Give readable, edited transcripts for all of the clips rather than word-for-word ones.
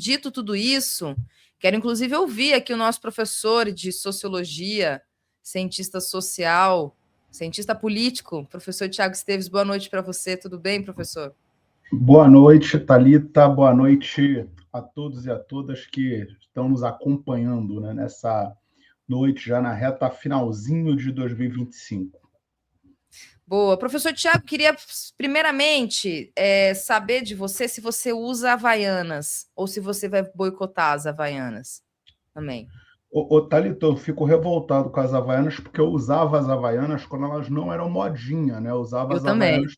Dito tudo isso, quero inclusive ouvir aqui o nosso professor de sociologia, cientista social, cientista político, professor Tiago Esteves. Boa noite para você, tudo bem, professor? Boa noite, Thalita. Boa noite a todos e a todas que estão nos acompanhando, né, nessa noite, já na reta finalzinho de 2025. Boa. Professor Tiago, queria primeiramente saber de você se você usa Havaianas ou se você vai boicotar as Havaianas também. Thalita, eu fico revoltado com as Havaianas porque eu usava as Havaianas quando elas não eram modinha, né? Eu usava Eu as também. Havaianas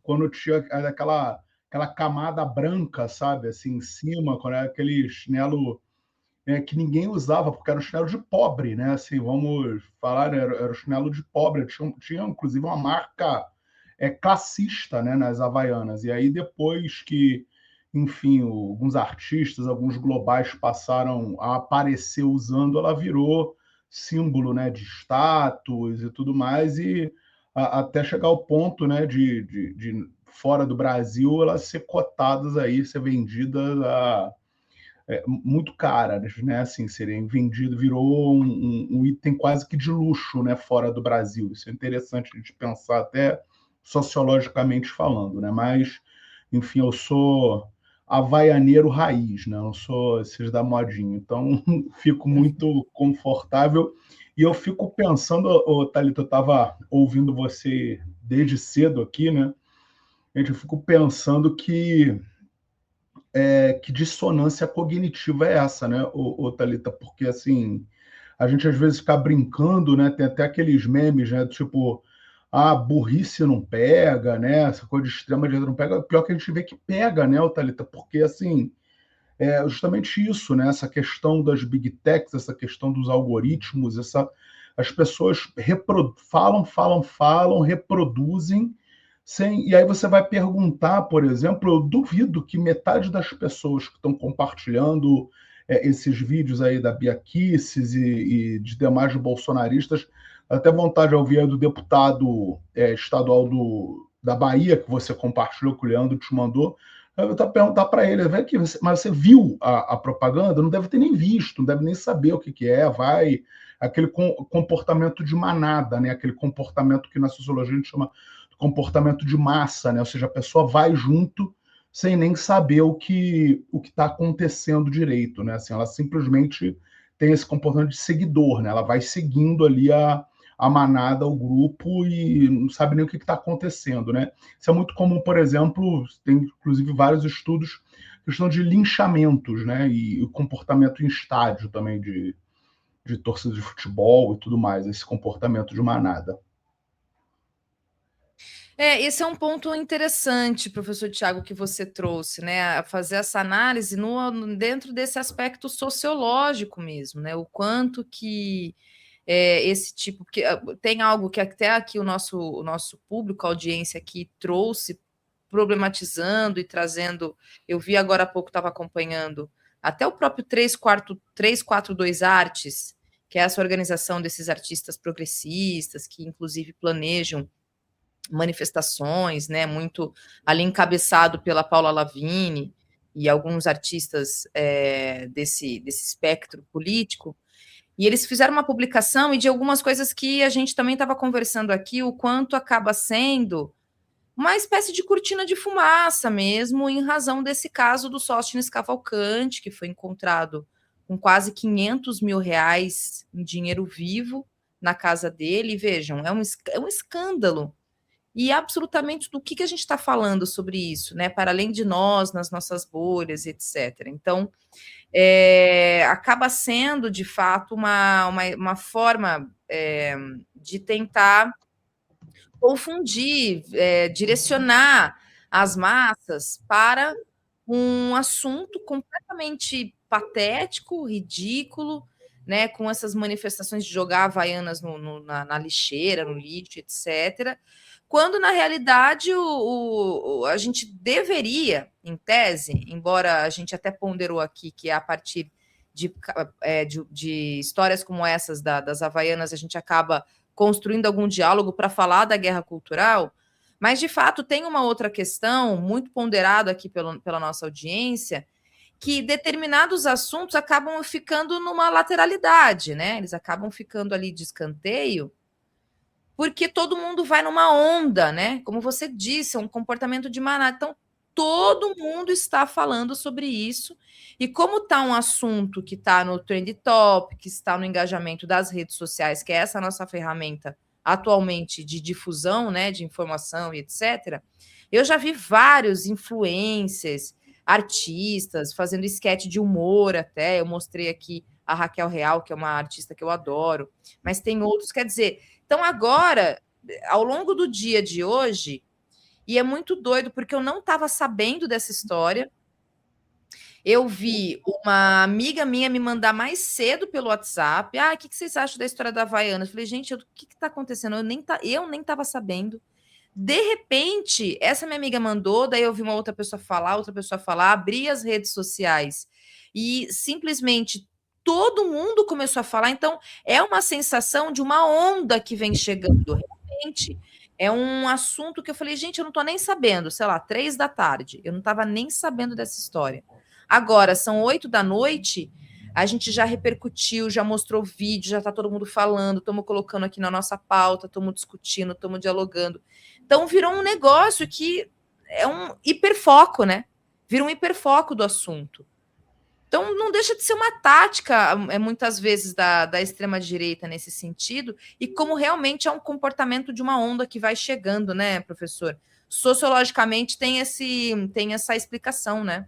quando tinha aquela camada branca, sabe, assim, em cima, quando era aquele chinelo que ninguém usava, porque era um chinelo de pobre, né? Assim, vamos falar, era um chinelo de pobre. Tinha inclusive uma marca classista, né, nas Havaianas. E aí, depois que, enfim, alguns artistas, alguns globais passaram a aparecer usando, ela virou símbolo, né, de status e tudo mais, e até chegar ao ponto, né, de fora do Brasil, elas ser cotadas aí, ser vendidas a muito cara, né? Assim, serem vendido, virou um item quase que de luxo, né? Fora do Brasil. Isso é interessante a gente pensar até sociologicamente falando, né? Mas, enfim, eu sou havaianeiro raiz, né? Eu não sou esses da modinha. Então, fico muito confortável. E eu fico pensando, Thalita, eu estava ouvindo você desde cedo aqui, né? Gente, eu fico pensando que dissonância cognitiva é essa, né, Thalita? Porque, assim, a gente às vezes fica brincando, né? Tem até aqueles memes, né? Tipo, burrice não pega, né? Essa coisa de extrema direita não pega. Pior que a gente vê que pega, né, Thalita? Porque, assim, é justamente isso, né? Essa questão das big techs, essa questão dos algoritmos, as pessoas falam, reproduzem e aí você vai perguntar, por exemplo, eu duvido que metade das pessoas que estão compartilhando esses vídeos aí da Bia Kicis e de demais bolsonaristas, até vontade de ouvir do deputado estadual da Bahia, que você compartilhou, que o Leandro te mandou, eu vou perguntar para ele, mas você viu a propaganda? Não deve ter nem visto, não deve nem saber o que é, aquele comportamento de manada, né? Aquele comportamento que na sociologia a gente chama comportamento de massa, né? Ou seja, a pessoa vai junto sem nem saber o que está acontecendo direito, né? Assim, ela simplesmente tem esse comportamento de seguidor, né? Ela vai seguindo ali a manada, o grupo e não sabe nem o que está acontecendo, né? Isso é muito comum, por exemplo, tem inclusive vários estudos questão de linchamentos, né? E o comportamento em estádio também de torcida de futebol e tudo mais, esse comportamento de manada. Esse é um ponto interessante, professor Tiago, que você trouxe, né? A fazer essa análise dentro desse aspecto sociológico mesmo, né? O quanto que esse tipo. Porque tem algo que até aqui o nosso público, a audiência aqui, trouxe, problematizando e trazendo. Eu vi agora há pouco, estava acompanhando, até o próprio 342 Artes, que é essa organização desses artistas progressistas, que inclusive planejam manifestações, né, muito ali encabeçado pela Paula Lavigne e alguns artistas desse espectro político, e eles fizeram uma publicação e de algumas coisas que a gente também estava conversando aqui, o quanto acaba sendo uma espécie de cortina de fumaça mesmo, em razão desse caso do Sóstenes Cavalcante, que foi encontrado com quase 500 mil reais em dinheiro vivo na casa dele. E vejam, é um escândalo e absolutamente do que a gente está falando sobre isso, né? Para além de nós, nas nossas bolhas, etc. Então, acaba sendo, de fato, uma forma de tentar confundir, direcionar as massas para um assunto completamente patético, ridículo, né, com essas manifestações de jogar havaianas na lixeira, no lixo, etc., quando na realidade a gente deveria, em tese, embora a gente até ponderou aqui que a partir de histórias como essas das havaianas a gente acaba construindo algum diálogo para falar da guerra cultural, mas de fato tem uma outra questão muito ponderada aqui pela nossa audiência, que determinados assuntos acabam ficando numa lateralidade, né? Eles acabam ficando ali de escanteio, porque todo mundo vai numa onda, né? Como você disse, é um comportamento de manada. Então, todo mundo está falando sobre isso. E como está um assunto que está no Trend Topics, está no engajamento das redes sociais, que é essa nossa ferramenta atualmente de difusão, né, de informação e etc., eu já vi vários influencers, artistas, fazendo esquete de humor até. Eu mostrei aqui a Raquel Real, que é uma artista que eu adoro, mas tem outros, quer dizer, então agora, ao longo do dia de hoje, e é muito doido, porque eu não estava sabendo dessa história, eu vi uma amiga minha me mandar mais cedo pelo WhatsApp, o que vocês acham da história da Havaiana? Eu falei, gente, o que está acontecendo? Eu nem estava sabendo. De repente, essa minha amiga mandou, daí eu vi uma outra pessoa falar, abri as redes sociais e simplesmente todo mundo começou a falar. Então, é uma sensação de uma onda que vem chegando. Realmente, é um assunto que eu falei, gente, eu não estou nem sabendo, sei lá, 3 da tarde, eu não estava nem sabendo dessa história. Agora, são 8 da noite, a gente já repercutiu, já mostrou vídeo, já está todo mundo falando, estamos colocando aqui na nossa pauta, estamos discutindo, estamos dialogando. Então, virou um negócio que é um hiperfoco, né? Vira um hiperfoco do assunto. Então, não deixa de ser uma tática, muitas vezes, da extrema-direita nesse sentido, e como realmente é um comportamento de uma onda que vai chegando, né, professor? Sociologicamente tem essa explicação, né?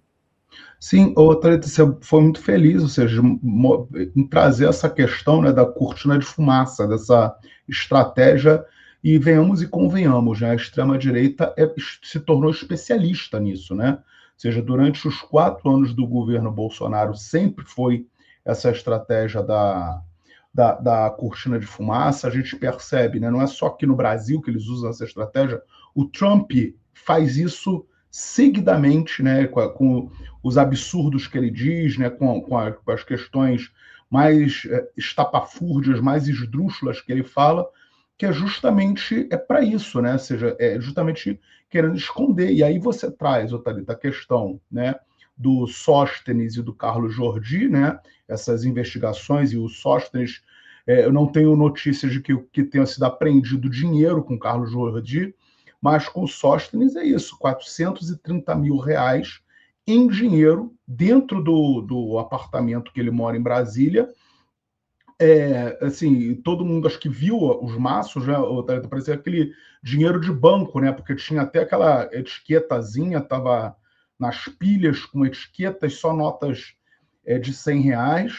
Sim, Thalita, você foi muito feliz, ou seja, em trazer essa questão, né, da cortina de fumaça, dessa estratégia, e venhamos e convenhamos, né, a extrema-direita se tornou especialista nisso, né? Ou seja, durante os 4 anos do governo Bolsonaro sempre foi essa estratégia da cortina de fumaça. A gente percebe, né, não é só aqui no Brasil que eles usam essa estratégia, o Trump faz isso seguidamente, né, com os absurdos que ele diz, né, com as questões mais estapafúrdias, mais esdrúxulas que ele fala, que é justamente para isso, né? Ou seja, é justamente querendo esconder. E aí você traz, Thalita, a questão, né, do Sóstenes e do Carlos Jordi, né? Essas investigações, e o Sóstenes, eu não tenho notícias de que tenha sido apreendido dinheiro com Carlos Jordi, mas com o Sóstenes é isso, R$ 430 mil em dinheiro dentro do apartamento que ele mora em Brasília. Assim, todo mundo acho que viu os maços, né? Parecia aquele dinheiro de banco, né? Porque tinha até aquela etiquetazinha, estava nas pilhas com etiquetas, só notas de R$ 100,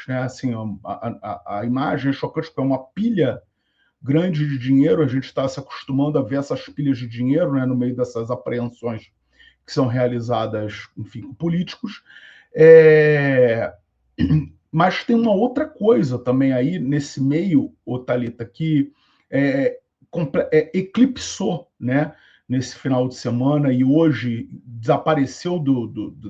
né? Assim, a imagem é chocante, porque é uma pilha grande de dinheiro. A gente está se acostumando a ver essas pilhas de dinheiro, né, no meio dessas apreensões que são realizadas, enfim, com políticos. Mas tem uma outra coisa também aí nesse meio, Thalita, que eclipsou, né, nesse final de semana e hoje desapareceu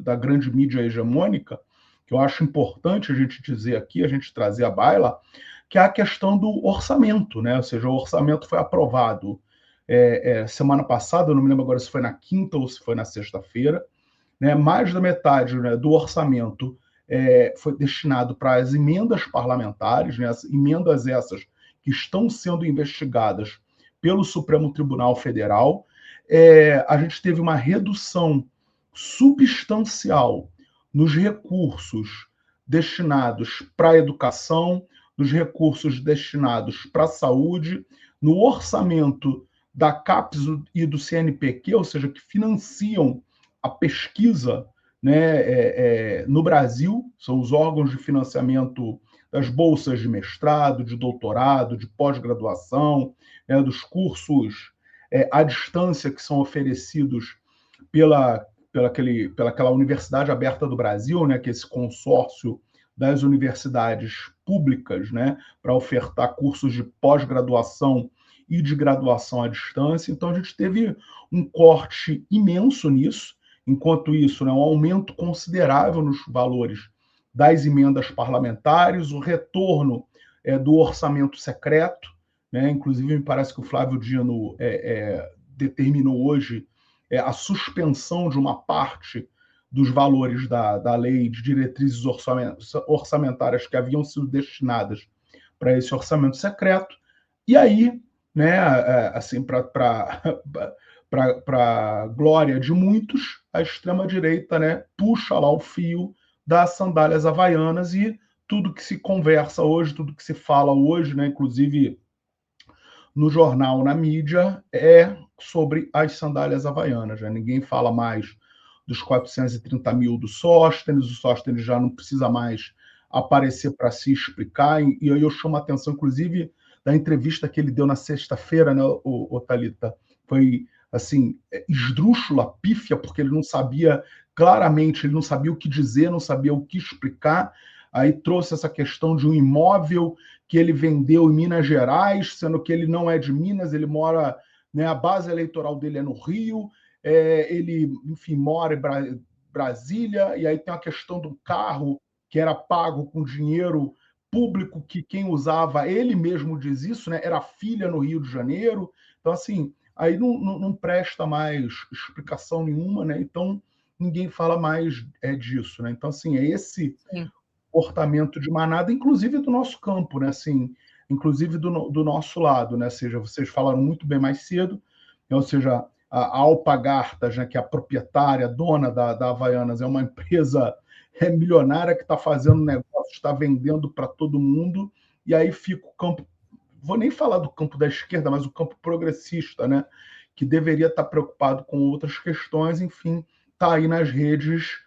da grande mídia hegemônica, que eu acho importante a gente dizer aqui, a gente trazer à baila, que é a questão do orçamento, né? Ou seja, o orçamento foi aprovado semana passada, eu não me lembro agora se foi na quinta ou se foi na sexta-feira, né? Mais da metade, né, do orçamento foi destinado para as emendas parlamentares, né? As emendas essas que estão sendo investigadas pelo Supremo Tribunal Federal. A gente teve uma redução substancial nos recursos destinados para a educação, dos recursos destinados para a saúde, no orçamento da CAPES e do CNPq, ou seja, que financiam a pesquisa, né, no Brasil, são os órgãos de financiamento das bolsas de mestrado, de doutorado, de pós-graduação, né, dos cursos à distância que são oferecidos pelaquela Universidade Aberta do Brasil, né, que é esse consórcio das universidades públicas, né, para ofertar cursos de pós-graduação e de graduação à distância. Então, a gente teve um corte imenso nisso. Enquanto isso, né, um aumento considerável nos valores das emendas parlamentares, o retorno do orçamento secreto, né? Inclusive, me parece que o Flávio Dino determinou hoje a suspensão de uma parte dos valores da lei de diretrizes orçamentárias que haviam sido destinadas para esse orçamento secreto. E aí, né, assim, para glória de muitos, a extrema-direita, né, puxa lá o fio das sandálias havaianas e tudo que se conversa hoje, tudo que se fala hoje, né, inclusive no jornal, na mídia, é sobre as sandálias havaianas. Né? Ninguém fala mais dos 430 mil do Sóstenes, o Sóstenes já não precisa mais aparecer para se explicar, e aí eu chamo a atenção, inclusive, da entrevista que ele deu na sexta-feira, né, o Thalita, foi, assim, esdrúxula, pífia, porque ele não sabia claramente, ele não sabia o que dizer, não sabia o que explicar, aí trouxe essa questão de um imóvel que ele vendeu em Minas Gerais, sendo que ele não é de Minas, ele mora, né, a base eleitoral dele é no Rio, ele, enfim, mora em Brasília, e aí tem a questão do carro que era pago com dinheiro público, que quem usava, ele mesmo diz isso, né, era a filha no Rio de Janeiro. Então, assim, aí não presta mais explicação nenhuma, né? Então, ninguém fala mais disso, né? Então, assim, é esse Sim. comportamento de manada, inclusive do nosso campo, né? Assim, inclusive do nosso lado, né? Ou seja, vocês falaram muito bem mais cedo, ou seja, a Alpagartas, né, que é a proprietária, dona da Havaianas, é uma empresa milionária que está fazendo negócio, está vendendo para todo mundo, e aí fica o campo, vou nem falar do campo da esquerda, mas o campo progressista, né, que deveria estar preocupado com outras questões, enfim, está aí nas redes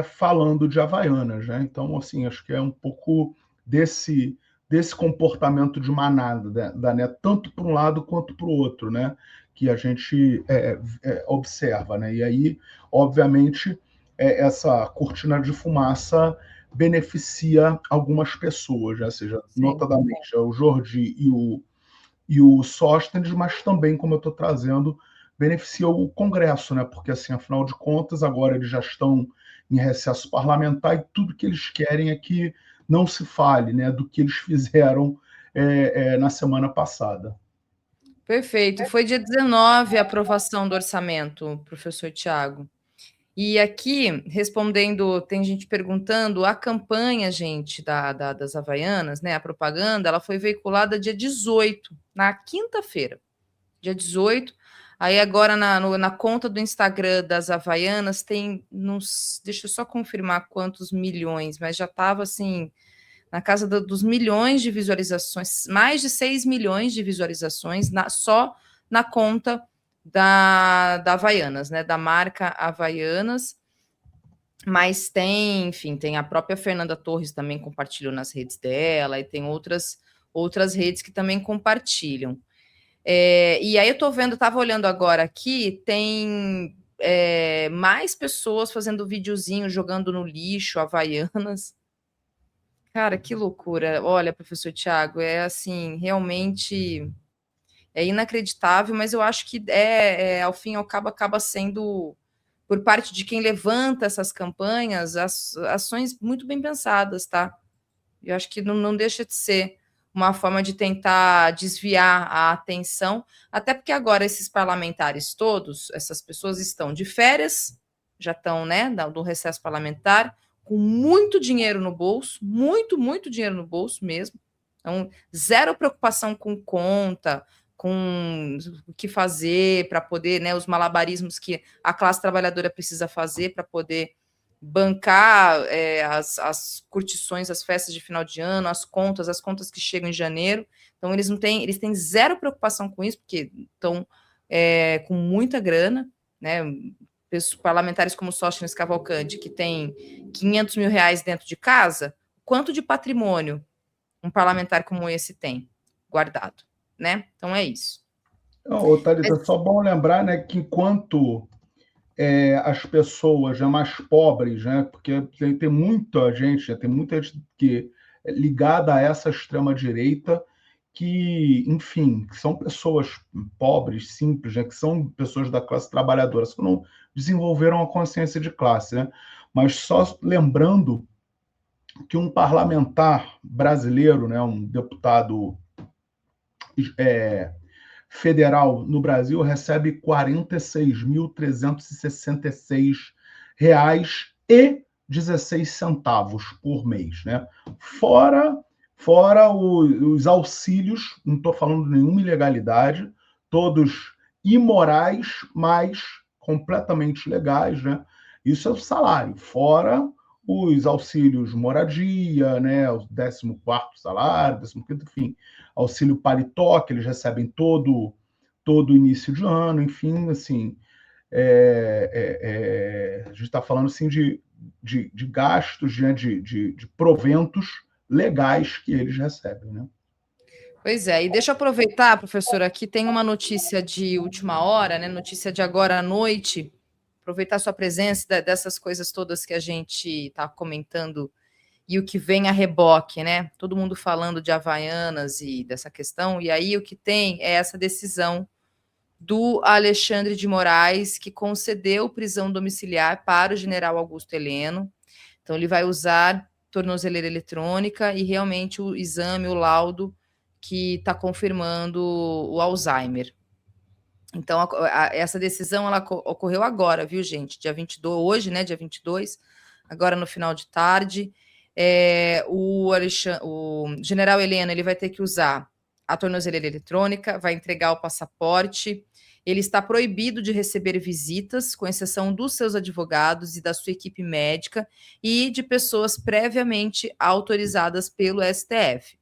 falando de Havaianas. Né? Então, assim, acho que é um pouco desse comportamento de manada, né? Tanto para um lado quanto para o outro, né? Que a gente observa. Né? E aí, obviamente, essa cortina de fumaça beneficia algumas pessoas, né? Ou seja, Sim. notadamente o Jordi e o Sóstenes, mas também, como eu estou trazendo, beneficia o Congresso, né? Porque, assim, afinal de contas, agora eles já estão em recesso parlamentar e tudo que eles querem é que não se fale, né, do que eles fizeram na semana passada. Perfeito. Foi dia 19 a aprovação do orçamento, professor Tiago. E aqui, respondendo, tem gente perguntando, a campanha, gente, das Havaianas, né, a propaganda, ela foi veiculada dia 18, na quinta-feira, dia 18. Aí agora na conta do Instagram das Havaianas tem, deixa eu só confirmar quantos milhões, mas já estava assim, na casa dos milhões de visualizações, mais de 6 milhões de visualizações só na conta da Havaianas, né, da marca Havaianas. Mas tem, enfim, tem a própria Fernanda Torres também compartilhou nas redes dela, e tem outras redes que também compartilham. E aí eu tô vendo, tava olhando agora aqui, tem mais pessoas fazendo videozinho, jogando no lixo, Havaianas. Cara, que loucura. Olha, professor Tiago, é assim, realmente é inacreditável, mas eu acho que ao fim e ao cabo acaba sendo, por parte de quem levanta essas campanhas, ações muito bem pensadas, tá? Eu acho que não deixa de ser uma forma de tentar desviar a atenção, até porque agora esses parlamentares todos, essas pessoas estão de férias, já estão, né, do recesso parlamentar, com muito dinheiro no bolso, muito dinheiro no bolso mesmo. Então, zero preocupação com conta, com o que fazer para poder, né, os malabarismos que a classe trabalhadora precisa fazer para poder bancar as curtições, as festas de final de ano, as contas que chegam em janeiro. Então, eles têm zero preocupação com isso, porque estão com muita grana, né? Parlamentares como Sóstenes Cavalcante, que tem 500 mil reais dentro de casa, quanto de patrimônio um parlamentar como esse tem guardado, né? Então é isso. Ô, Thalita, é só bom lembrar, né, que enquanto as pessoas, né, mais pobres, né, porque tem muita gente, tem muita gente que é ligada a essa extrema-direita, que, enfim, que são pessoas pobres, simples, né, que são pessoas da classe trabalhadora, que não desenvolveram a consciência de classe. Né? Mas só lembrando que um parlamentar brasileiro, né, um deputado federal no Brasil recebe R$ 46.366 R$1,16 por mês, né? Fora os auxílios, não estou falando de nenhuma ilegalidade, todos imorais, mas completamente legais, né? Isso é o salário, fora os auxílios moradia, né? O 14º salário, 15º, enfim, auxílio paletó, que eles recebem todo início de ano, enfim, assim, a gente está falando assim de gastos, né, de proventos legais que eles recebem, né? Pois é, e deixa eu aproveitar, professora, aqui tem uma notícia de última hora, né? Notícia de agora à noite. Aproveitar sua presença dessas coisas todas que a gente está comentando e o que vem a reboque, né? Todo mundo falando de Havaianas e dessa questão, e aí o que tem é essa decisão do Alexandre de Moraes, que concedeu prisão domiciliar para o general Augusto Heleno. Então, ele vai usar tornozeleira eletrônica e realmente o exame, o laudo, que está confirmando o Alzheimer. Então, essa decisão ela ocorreu agora, viu, gente? Dia 22, hoje, né? Dia 22, agora no final de tarde. O general Heleno ele vai ter que usar a tornozeleira eletrônica, vai entregar o passaporte. Ele está proibido de receber visitas, com exceção dos seus advogados e da sua equipe médica e de pessoas previamente autorizadas pelo STF.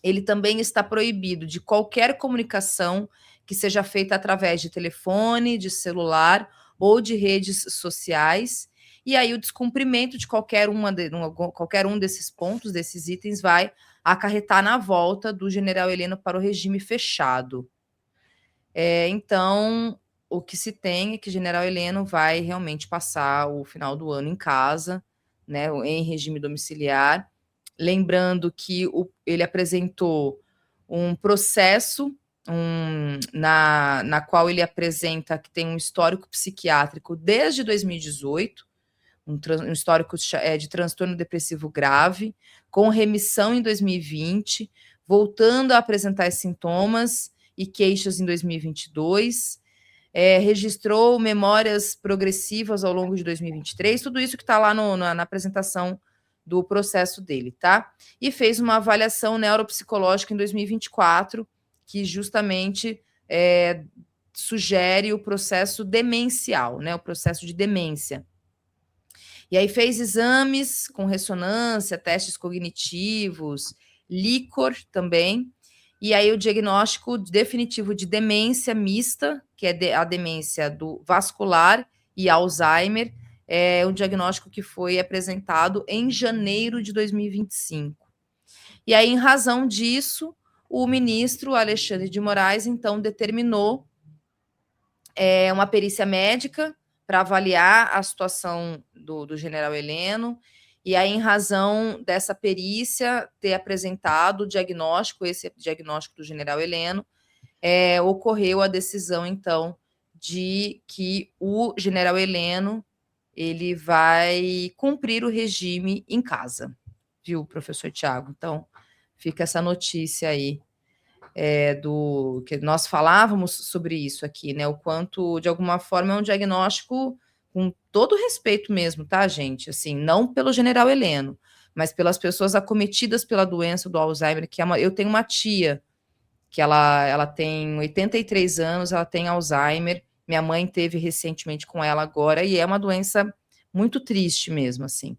Ele também está proibido de qualquer comunicação que seja feita através de telefone, de celular ou de redes sociais. E aí o descumprimento de qualquer um desses pontos, desses itens, vai acarretar na volta do general Heleno para o regime fechado. Então, o que se tem é que o general Heleno vai realmente passar o final do ano em casa, né, em regime domiciliar. Lembrando que ele apresentou um processo na qual ele apresenta que tem um histórico psiquiátrico desde 2018, um histórico de transtorno depressivo grave, com remissão em 2020, voltando a apresentar sintomas e queixas em 2022, registrou memórias progressivas ao longo de 2023, tudo isso que está lá na apresentação do processo dele, tá? E fez uma avaliação neuropsicológica em 2024, que justamente sugere o processo demencial, né? O processo de demência. E aí fez exames com ressonância, testes cognitivos, líquor também, e aí o diagnóstico definitivo de demência mista, que é a demência do vascular e Alzheimer, é um diagnóstico que foi apresentado em janeiro de 2025. E aí, em razão disso, o ministro Alexandre de Moraes, então, determinou uma perícia médica para avaliar a situação do general Heleno, e aí, em razão dessa perícia ter apresentado o diagnóstico, esse diagnóstico do general Heleno, ocorreu a decisão, então, de que o general Heleno ele vai cumprir o regime em casa, viu, professor Tiago? Então, fica essa notícia aí do que nós falávamos sobre isso aqui, né? O quanto, de alguma forma, é um diagnóstico com todo respeito mesmo, tá, gente? Assim, não pelo general Heleno, mas pelas pessoas acometidas pela doença do Alzheimer, que eu tenho uma tia que ela tem 83 anos, ela tem Alzheimer, minha mãe teve recentemente com ela agora, e é uma doença muito triste mesmo, assim,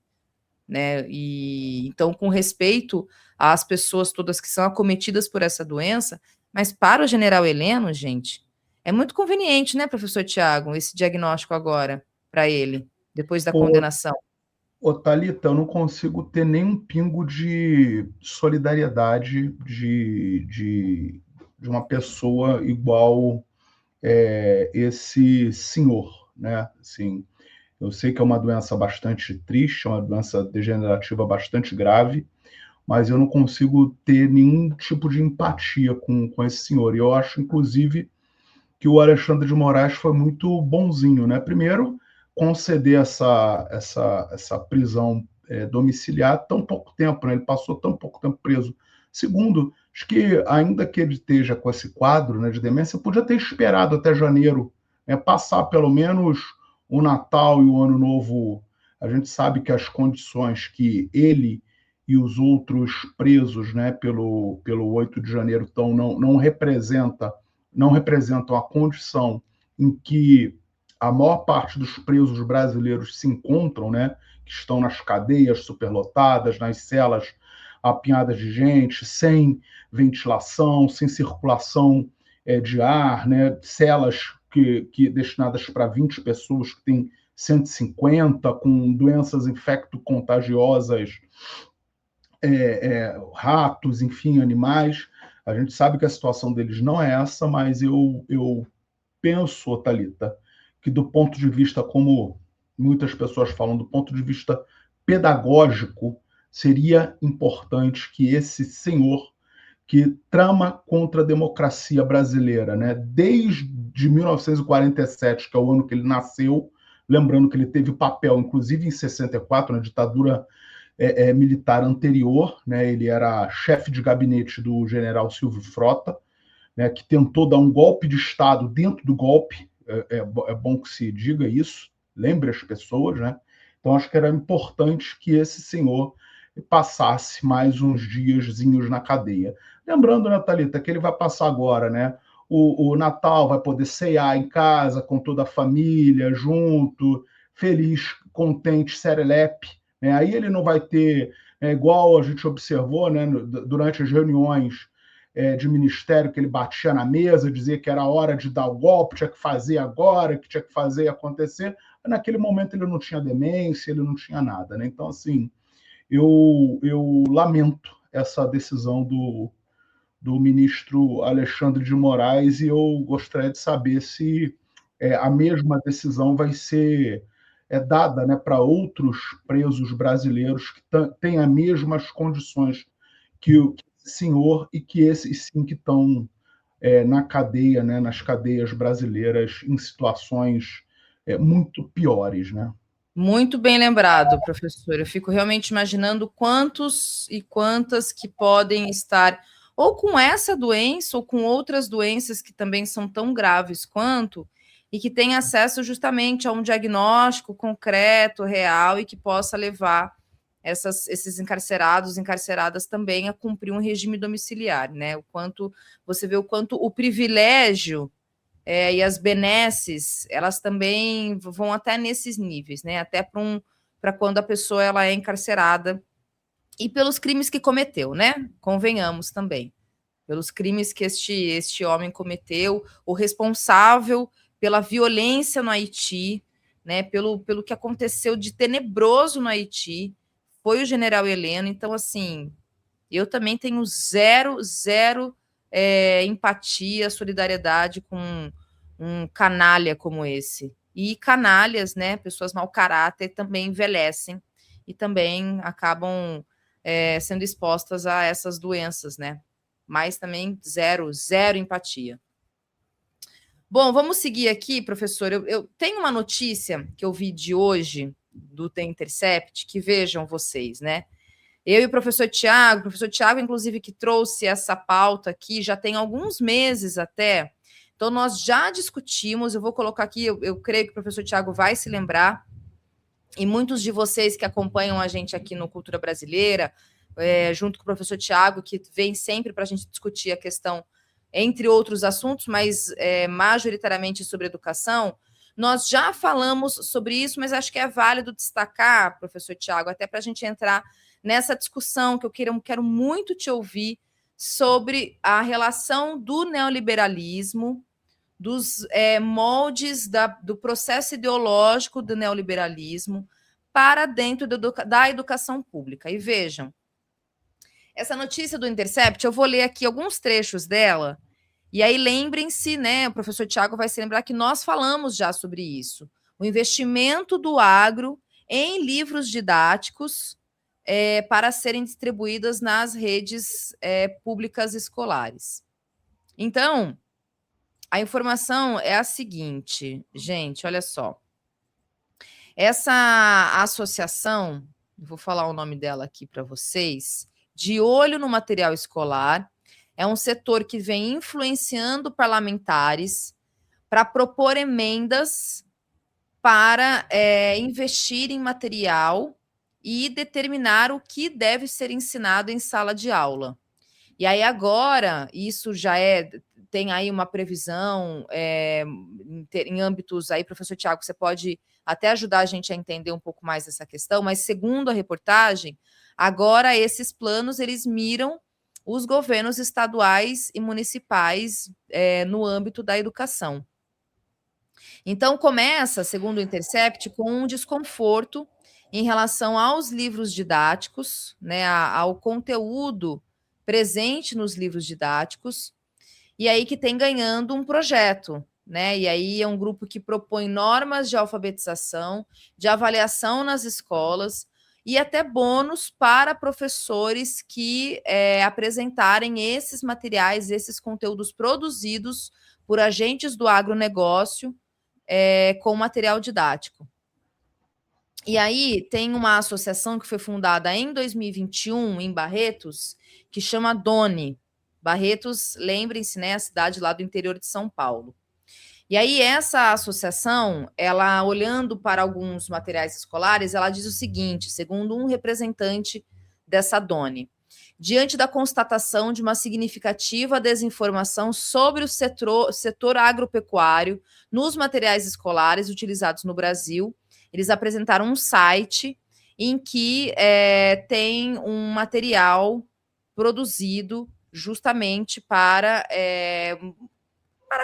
né? E então, com respeito às pessoas todas que são acometidas por essa doença, mas para o general Heleno, gente, é muito conveniente, né, professor Tiago, esse diagnóstico agora para ele, depois da condenação. Ô, Thalita, eu não consigo ter nenhum pingo de solidariedade de uma pessoa igual esse senhor, né? Assim, eu sei que é uma doença bastante triste, é uma doença degenerativa bastante grave, mas eu não consigo ter nenhum tipo de empatia com esse senhor. E eu acho, inclusive, que o Alexandre de Moraes foi muito bonzinho, né? Primeiro, conceder essa prisão domiciliar tão pouco tempo, né? Ele passou tão pouco tempo preso. Segundo, acho que ainda que ele esteja com esse quadro, né, de demência, podia ter esperado até janeiro, passar pelo menos o Natal e o Ano Novo, a gente sabe que as condições que ele e os outros presos, né, pelo 8 de janeiro não representam a condição em que a maior parte dos presos brasileiros se encontram, né, que estão nas cadeias superlotadas, nas celas apinhadas de gente, sem ventilação, sem circulação de ar, né, celas que destinadas para 20 pessoas, que tem 150, com doenças infecto-contagiosas, ratos, enfim, animais. A gente sabe que a situação deles não é essa, mas eu penso, Thalita, que do ponto de vista, como muitas pessoas falam, do ponto de vista pedagógico, seria importante que esse senhor que trama contra a democracia brasileira, né? Desde 1947, que é o ano que ele nasceu, lembrando que ele teve papel, inclusive em 64, na ditadura militar anterior, né? Ele era chefe de gabinete do general Silvio Frota, né? Que tentou dar um golpe de Estado dentro do golpe. É bom que se diga isso, lembre as pessoas, né? Então acho que era importante que esse senhor passasse mais uns diazinhos na cadeia. Lembrando, né, Thalita, que ele vai passar agora, né? O Natal vai poder ceiar em casa com toda a família, junto, feliz, contente, serelepe. Né? Aí ele não vai ter, igual a gente observou, né, durante as reuniões de ministério, que ele batia na mesa, dizia que era hora de dar o golpe, tinha que fazer agora, que tinha que fazer acontecer. Naquele momento ele não tinha demência, ele não tinha nada. Né? Então, assim, eu lamento essa decisão do ministro Alexandre de Moraes e eu gostaria de saber se a mesma decisão vai ser dada, né, para outros presos brasileiros que têm as mesmas condições que o senhor e que esses sim que estão na cadeia, né, nas cadeias brasileiras em situações muito piores, né? Muito bem lembrado, professor. Eu fico realmente imaginando quantos e quantas que podem estar ou com essa doença ou com outras doenças que também são tão graves quanto e que têm acesso justamente a um diagnóstico concreto, real e que possa levar esses encarcerados, encarceradas também a cumprir um regime domiciliar, né? O quanto você vê o quanto o privilégio e as benesses, elas também vão até nesses níveis, né? Até para quando a pessoa ela é encarcerada e pelos crimes que cometeu, né? Convenhamos também. Pelos crimes que este homem cometeu, o responsável pela violência no Haiti, né? Pelo que aconteceu de tenebroso no Haiti, foi o general Heleno. Então, assim, eu também tenho zero empatia, solidariedade com um canalha como esse. E canalhas, né, pessoas mau caráter, também envelhecem e também acabam sendo expostas a essas doenças, né? Mas também zero empatia. Bom, vamos seguir aqui, professor. Eu tenho uma notícia que eu vi de hoje, do The Intercept, que vejam vocês, né? Eu e o professor Tiago, inclusive, que trouxe essa pauta aqui já tem alguns meses até. Então, nós já discutimos, eu vou colocar aqui, eu creio que o professor Tiago vai se lembrar, e muitos de vocês que acompanham a gente aqui no Cultura Brasileira, junto com o professor Tiago, que vem sempre para a gente discutir a questão, entre outros assuntos, mas majoritariamente sobre educação, nós já falamos sobre isso, mas acho que é válido destacar, professor Tiago, até para a gente entrar nessa discussão que eu quero muito te ouvir sobre a relação do neoliberalismo, dos moldes do processo ideológico do neoliberalismo para dentro da educação pública. E vejam, essa notícia do Intercept, eu vou ler aqui alguns trechos dela, e aí lembrem-se, né, o professor Tiago vai se lembrar que nós falamos já sobre isso. O investimento do agro em livros didáticos para serem distribuídas nas redes públicas escolares. Então, a informação é a seguinte, gente, olha só. Essa associação, vou falar o nome dela aqui para vocês, De Olho no Material Escolar, é um setor que vem influenciando parlamentares para propor emendas para investir em material e determinar o que deve ser ensinado em sala de aula. E aí agora, isso já tem aí uma previsão em âmbitos aí, professor Tiago, você pode até ajudar a gente a entender um pouco mais essa questão, mas segundo a reportagem, agora esses planos, eles miram os governos estaduais e municipais no âmbito da educação. Então, começa, segundo o Intercept, com um desconforto em relação aos livros didáticos, né, ao conteúdo presente nos livros didáticos, e aí que tem ganhando um projeto, né? E aí é um grupo que propõe normas de alfabetização, de avaliação nas escolas e até bônus para professores que apresentarem esses materiais, esses conteúdos produzidos por agentes do agronegócio com material didático. E aí tem uma associação que foi fundada em 2021 em Barretos, que chama DONE. Barretos, lembrem-se, né, a cidade lá do interior de São Paulo. E aí essa associação, ela olhando para alguns materiais escolares, ela diz o seguinte, segundo um representante dessa DONE: diante da constatação de uma significativa desinformação sobre o setor agropecuário nos materiais escolares utilizados no Brasil, eles apresentaram um site em que tem um material produzido justamente para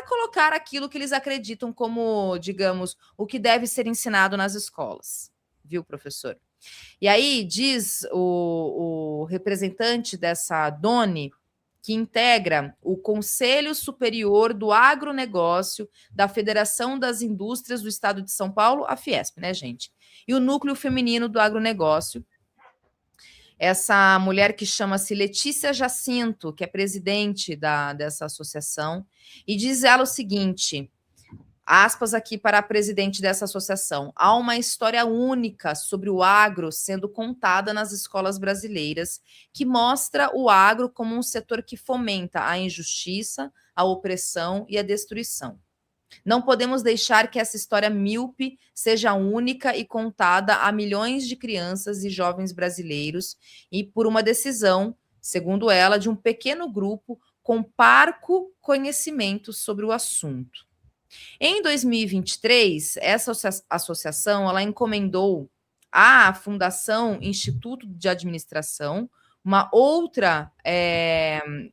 colocar aquilo que eles acreditam como, digamos, o que deve ser ensinado nas escolas. Viu, professor? E aí diz o representante dessa DONE, que integra o Conselho Superior do Agronegócio da Federação das Indústrias do Estado de São Paulo, a Fiesp, né, gente? E o Núcleo Feminino do Agronegócio. Essa mulher que chama-se Letícia Jacinto, que é presidente dessa associação, e diz ela o seguinte, aspas aqui para a presidente dessa associação: há uma história única sobre o agro sendo contada nas escolas brasileiras, que mostra o agro como um setor que fomenta a injustiça, a opressão e a destruição. Não podemos deixar que essa história míope seja única e contada a milhões de crianças e jovens brasileiros e por uma decisão, segundo ela, de um pequeno grupo com parco conhecimento sobre o assunto. Em 2023, essa associação ela encomendou à Fundação Instituto de Administração, uma outra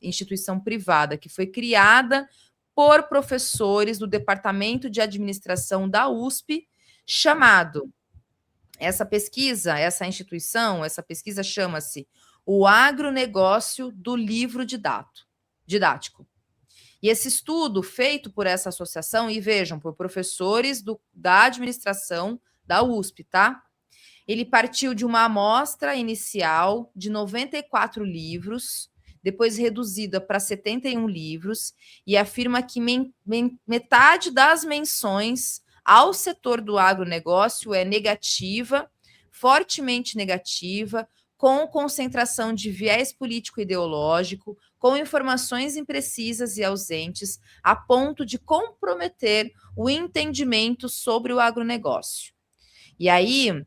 instituição privada que foi criada por professores do Departamento de Administração da USP, chamado, essa pesquisa chama-se O Agronegócio do Livro Didático. E esse estudo feito por essa associação, e vejam, por professores da administração da USP, tá? Ele partiu de uma amostra inicial de 94 livros, depois reduzida para 71 livros, e afirma que metade das menções ao setor do agronegócio é negativa, fortemente negativa, com concentração de viés político-ideológico, com informações imprecisas e ausentes, a ponto de comprometer o entendimento sobre o agronegócio. E aí,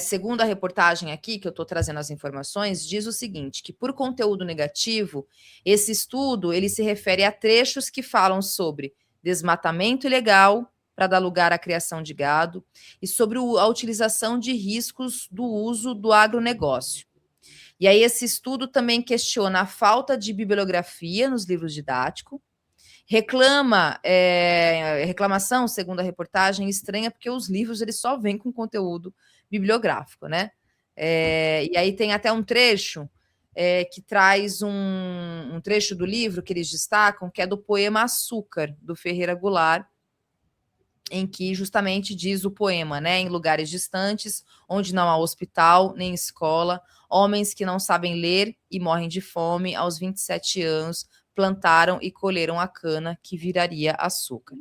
segundo a reportagem aqui, que eu estou trazendo as informações, diz o seguinte, que por conteúdo negativo, esse estudo ele se refere a trechos que falam sobre desmatamento ilegal para dar lugar à criação de gado e sobre a utilização de riscos do uso do agronegócio. E aí esse estudo também questiona a falta de bibliografia nos livros didáticos, reclamação, segundo a reportagem, estranha, porque os livros eles só vêm com conteúdo bibliográfico, né? E aí tem até um trecho que traz um trecho do livro que eles destacam, que é do poema Açúcar, do Ferreira Goulart, em que justamente diz o poema, né? Em lugares distantes, onde não há hospital nem escola, homens que não sabem ler e morrem de fome, aos 27 anos, plantaram e colheram a cana que viraria açúcar.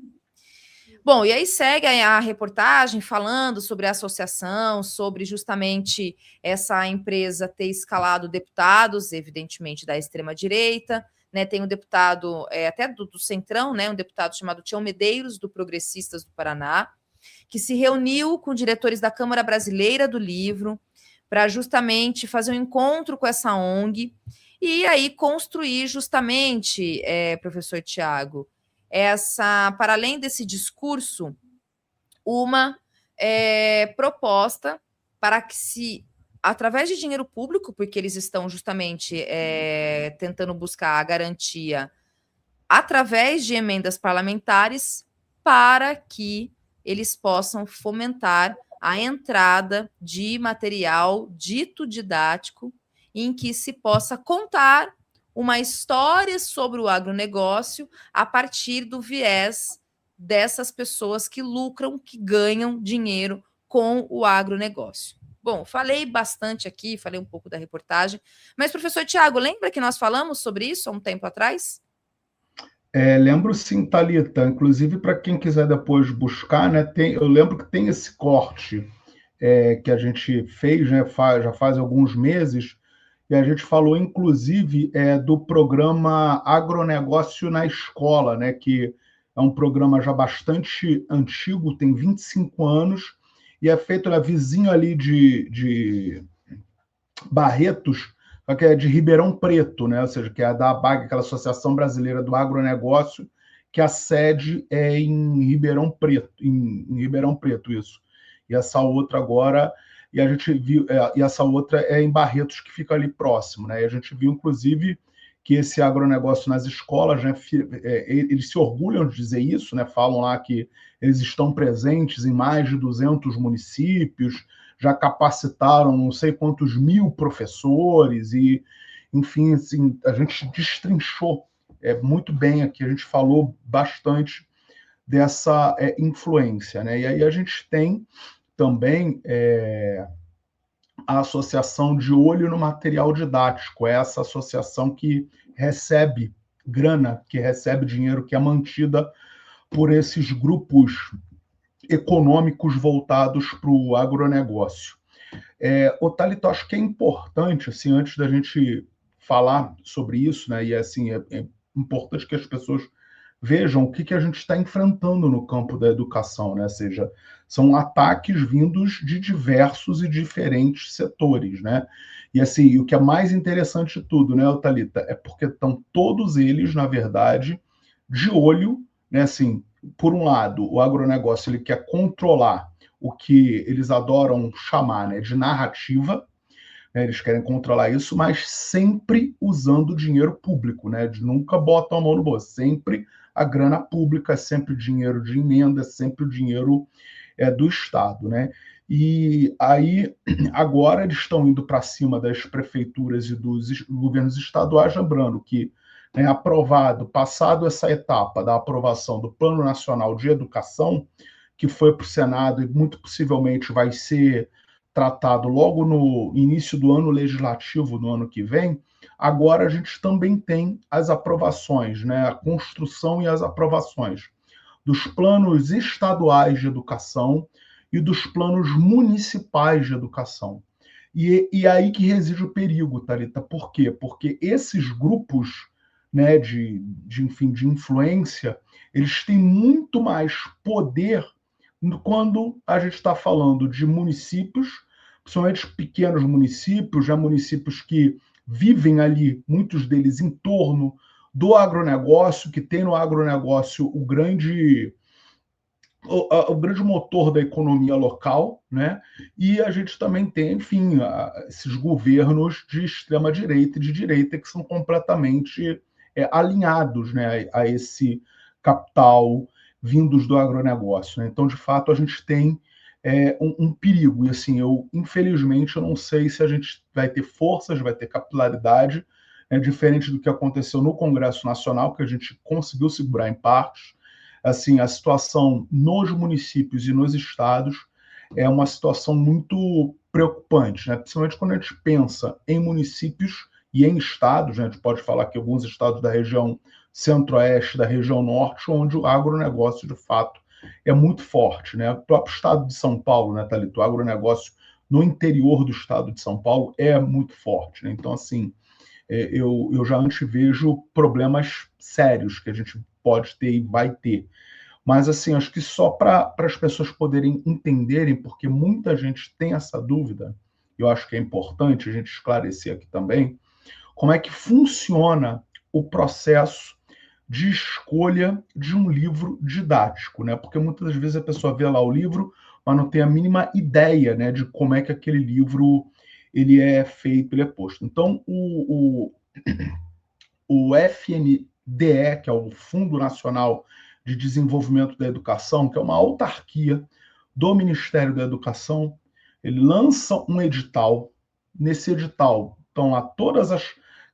Bom, e aí segue a reportagem falando sobre a associação, sobre justamente essa empresa ter escalado deputados, evidentemente da extrema-direita, né? Tem um deputado até do Centrão, né? Um deputado chamado Tião Medeiros, do Progressistas do Paraná, que se reuniu com diretores da Câmara Brasileira do Livro para justamente fazer um encontro com essa ONG e aí construir justamente, professor Tiago, para além desse discurso, uma proposta para que se, através de dinheiro público, porque eles estão justamente tentando buscar a garantia através de emendas parlamentares, para que eles possam fomentar a entrada de material dito didático, em que se possa contar uma história sobre o agronegócio a partir do viés dessas pessoas que lucram, que ganham dinheiro com o agronegócio. Bom, falei bastante aqui, falei um pouco da reportagem, mas, professor Tiago, lembra que nós falamos sobre isso há um tempo atrás? Lembro sim, Thalita. Inclusive, para quem quiser depois buscar, né, eu lembro que tem esse corte que a gente fez, né, já faz alguns meses, e a gente falou, inclusive, do programa Agronegócio na Escola, né, que é um programa já bastante antigo, tem 25 anos, e é feito vizinho ali de Barretos, que é de Ribeirão Preto, né? Ou seja, que é da ABAG, aquela Associação Brasileira do Agronegócio, que a sede é em Ribeirão Preto, em Ribeirão Preto, isso. E essa outra agora, e a gente viu, e essa outra é em Barretos, que fica ali próximo, né? E a gente viu, inclusive, que esse agronegócio nas escolas, né, eles se orgulham de dizer isso, né? Falam lá que eles estão presentes em mais de 200 municípios, já capacitaram não sei quantos mil professores e, enfim, assim, a gente destrinchou muito bem aqui, a gente falou bastante dessa influência, né? E aí a gente tem também a associação de Olho no Material Didático, é essa associação que recebe grana, que recebe dinheiro, que é mantida por esses grupos econômicos voltados para o agronegócio. Thalita, acho que é importante, assim, antes da gente falar sobre isso, né, e assim, é importante que as pessoas vejam o que a gente está enfrentando no campo da educação, né? Ou seja, são ataques vindos de diversos e diferentes setores, né? E assim, o que é mais interessante de tudo, né, Thalita, é porque estão todos eles, na verdade, de olho, né? Assim, por um lado, o agronegócio ele quer controlar o que eles adoram chamar, né, de narrativa, né? Eles querem controlar isso, mas sempre usando dinheiro público, né? De nunca botam a mão no bolso, sempre a grana pública, sempre dinheiro de emenda, sempre o dinheiro do Estado, né? E aí, agora eles estão indo para cima das prefeituras e dos governos estaduais, lembrando que, né, passado essa etapa da aprovação do Plano Nacional de Educação, que foi para o Senado e muito possivelmente vai ser tratado logo no início do ano legislativo do ano que vem, agora a gente também tem as aprovações, né, a construção e as aprovações dos planos estaduais de educação e dos planos municipais de educação. E aí que reside o perigo, Thalita. Por quê? Porque esses grupos, né, enfim, de influência, eles têm muito mais poder quando a gente está falando de municípios, principalmente pequenos municípios, já municípios que vivem ali, muitos deles em torno do agronegócio, que tem no agronegócio o grande motor da economia local, né? E a gente também tem, enfim, esses governos de extrema direita e de direita que são completamente alinhados, né, a esse capital vindos do agronegócio, né? Então, de fato, a gente tem um perigo. E assim, infelizmente, eu não sei se a gente vai ter forças, vai ter capilaridade, diferente do que aconteceu no Congresso Nacional, que a gente conseguiu segurar em partes. Assim, a situação nos municípios e nos estados é uma situação muito preocupante, né? Principalmente quando a gente pensa em municípios e em estados, né? A gente pode falar que alguns estados da região centro-oeste, da região norte, onde o agronegócio, de fato, é muito forte, né? O próprio estado de São Paulo, né, Thalita? O agronegócio no interior do estado de São Paulo é muito forte, né? Então, assim, eu já antevejo problemas sérios que a gente pode ter e vai ter. Mas, assim, acho que só para as pessoas poderem entenderem, porque muita gente tem essa dúvida, e eu acho que é importante a gente esclarecer aqui também, como é que funciona o processo de escolha de um livro didático, né? Porque muitas vezes a pessoa vê lá o livro, mas não tem a mínima ideia, né, de como é que aquele livro ele é feito, ele é posto. Então, o FNDE, que é o Fundo Nacional de Desenvolvimento da Educação, que é uma autarquia do Ministério da Educação, ele lança um edital. Nesse edital estão lá todas as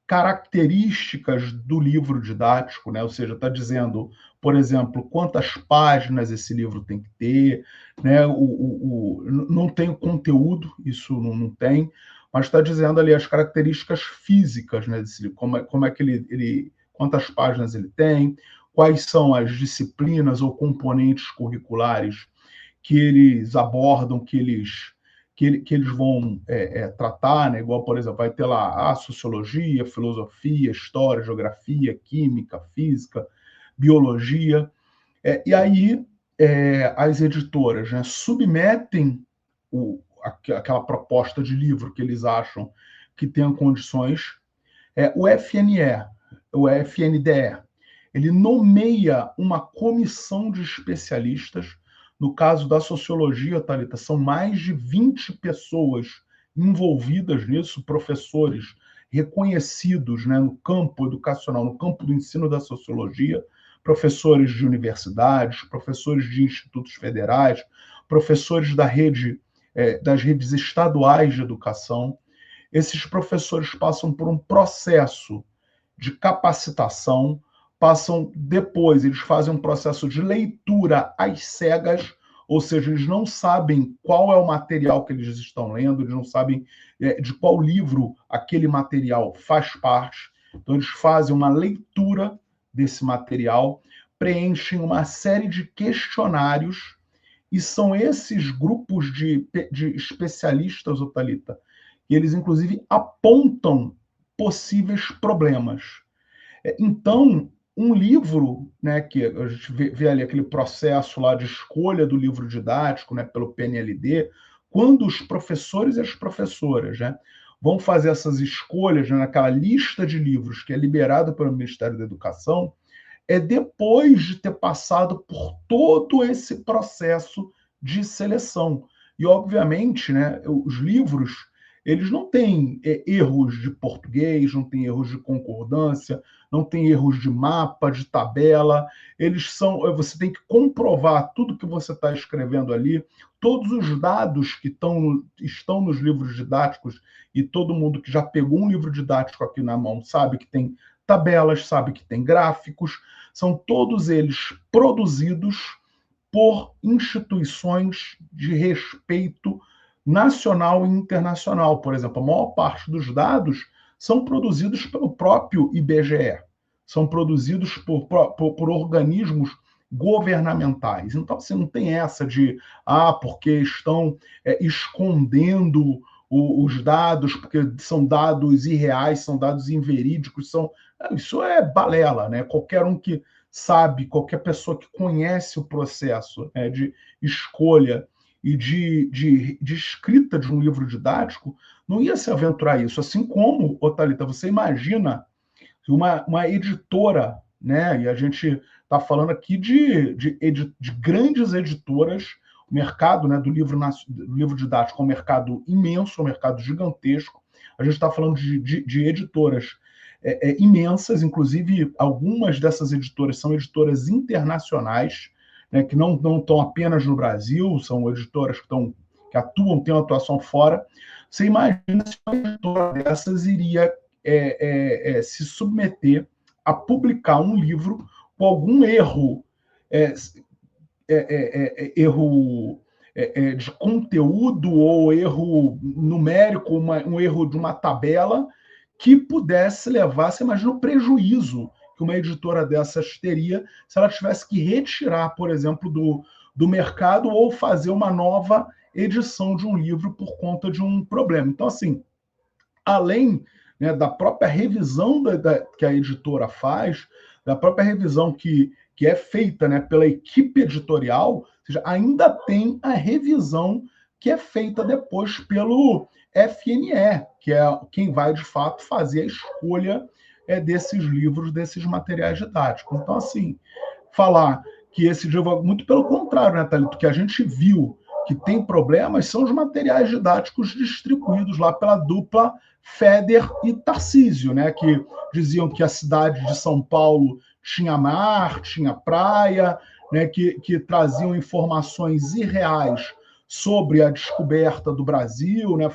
características do livro didático, né? Ou seja, está dizendo, por exemplo, quantas páginas esse livro tem que ter, né? Não tem o conteúdo, isso não tem, mas está dizendo ali as características físicas, né, desse livro, como é que quantas páginas ele tem, quais são as disciplinas ou componentes curriculares que eles abordam, que eles vão tratar, né? Igual, por exemplo, vai ter lá a sociologia, filosofia, história, geografia, química, física, biologia. E aí as editoras, né, submetem aquela proposta de livro que eles acham que tenham condições. O FNE, o FNDE, ele nomeia uma comissão de especialistas. No caso da sociologia, Thalita, são mais de 20 pessoas envolvidas nisso, professores reconhecidos, né, no campo educacional, no campo do ensino da sociologia, professores de universidades, professores de institutos federais, professores das redes estaduais de educação. Esses professores passam por um processo de capacitação, passam depois, eles fazem um processo de leitura às cegas, ou seja, eles não sabem qual é o material que eles estão lendo, eles não sabem de qual livro aquele material faz parte. Então, eles fazem uma leitura desse material, preenchem uma série de questionários, e são esses grupos de especialistas, Thalita, que eles, inclusive, apontam possíveis problemas. Então, um livro, né, que a gente vê ali aquele processo lá de escolha do livro didático, né, pelo PNLD, quando os professores e as professoras, né, vão fazer essas escolhas, né, naquela lista de livros que é liberada pelo Ministério da Educação, depois de ter passado por todo esse processo de seleção. E, obviamente, né, os livros eles não têm erros de português, não têm erros de concordância, não têm erros de mapa, de tabela. Eles são. Você tem que comprovar tudo que você está escrevendo ali, todos os dados que estão nos livros didáticos, e todo mundo que já pegou um livro didático aqui na mão sabe que tem tabelas, sabe que tem gráficos, são todos eles produzidos por instituições de respeito nacional e internacional. Por exemplo, a maior parte dos dados são produzidos pelo próprio IBGE, são produzidos por organismos governamentais. Então, assim, não tem essa de, porque estão escondendo os dados, porque são dados irreais, são dados inverídicos, isso é balela, né? Qualquer um que sabe, qualquer pessoa que conhece o processo de escolha e de escrita de um livro didático, não ia se aventurar isso. Assim como, Thalita, você imagina uma editora, né? E a gente está falando aqui de grandes editoras, o mercado, né, do livro didático é um mercado imenso, um mercado gigantesco. A gente está falando de editoras imensas, inclusive algumas dessas editoras são editoras internacionais, né, que não estão apenas no Brasil, são editoras que atuam, têm uma atuação fora. Você imagina se uma editora dessas iria se submeter a publicar um livro com algum erro, erro de conteúdo ou erro numérico, um erro de uma tabela que pudesse levar, você imagina o prejuízo que uma editora dessas teria se ela tivesse que retirar, por exemplo, do mercado ou fazer uma nova edição de um livro por conta de um problema. Então, assim, além, né, da própria revisão que a editora faz, da própria revisão que que é feita, né, pela equipe editorial, ou seja, ainda tem a revisão que é feita depois pelo FNE, que é quem vai, de fato, fazer a escolha desses livros, desses materiais didáticos. Então, assim, falar que esse livro, muito pelo contrário, né, Thalito, que a gente viu que tem problemas são os materiais didáticos distribuídos lá pela dupla Feder e Tarcísio, né, que diziam que a cidade de São Paulo tinha mar, tinha praia, né, que traziam informações irreais sobre a descoberta do Brasil, né,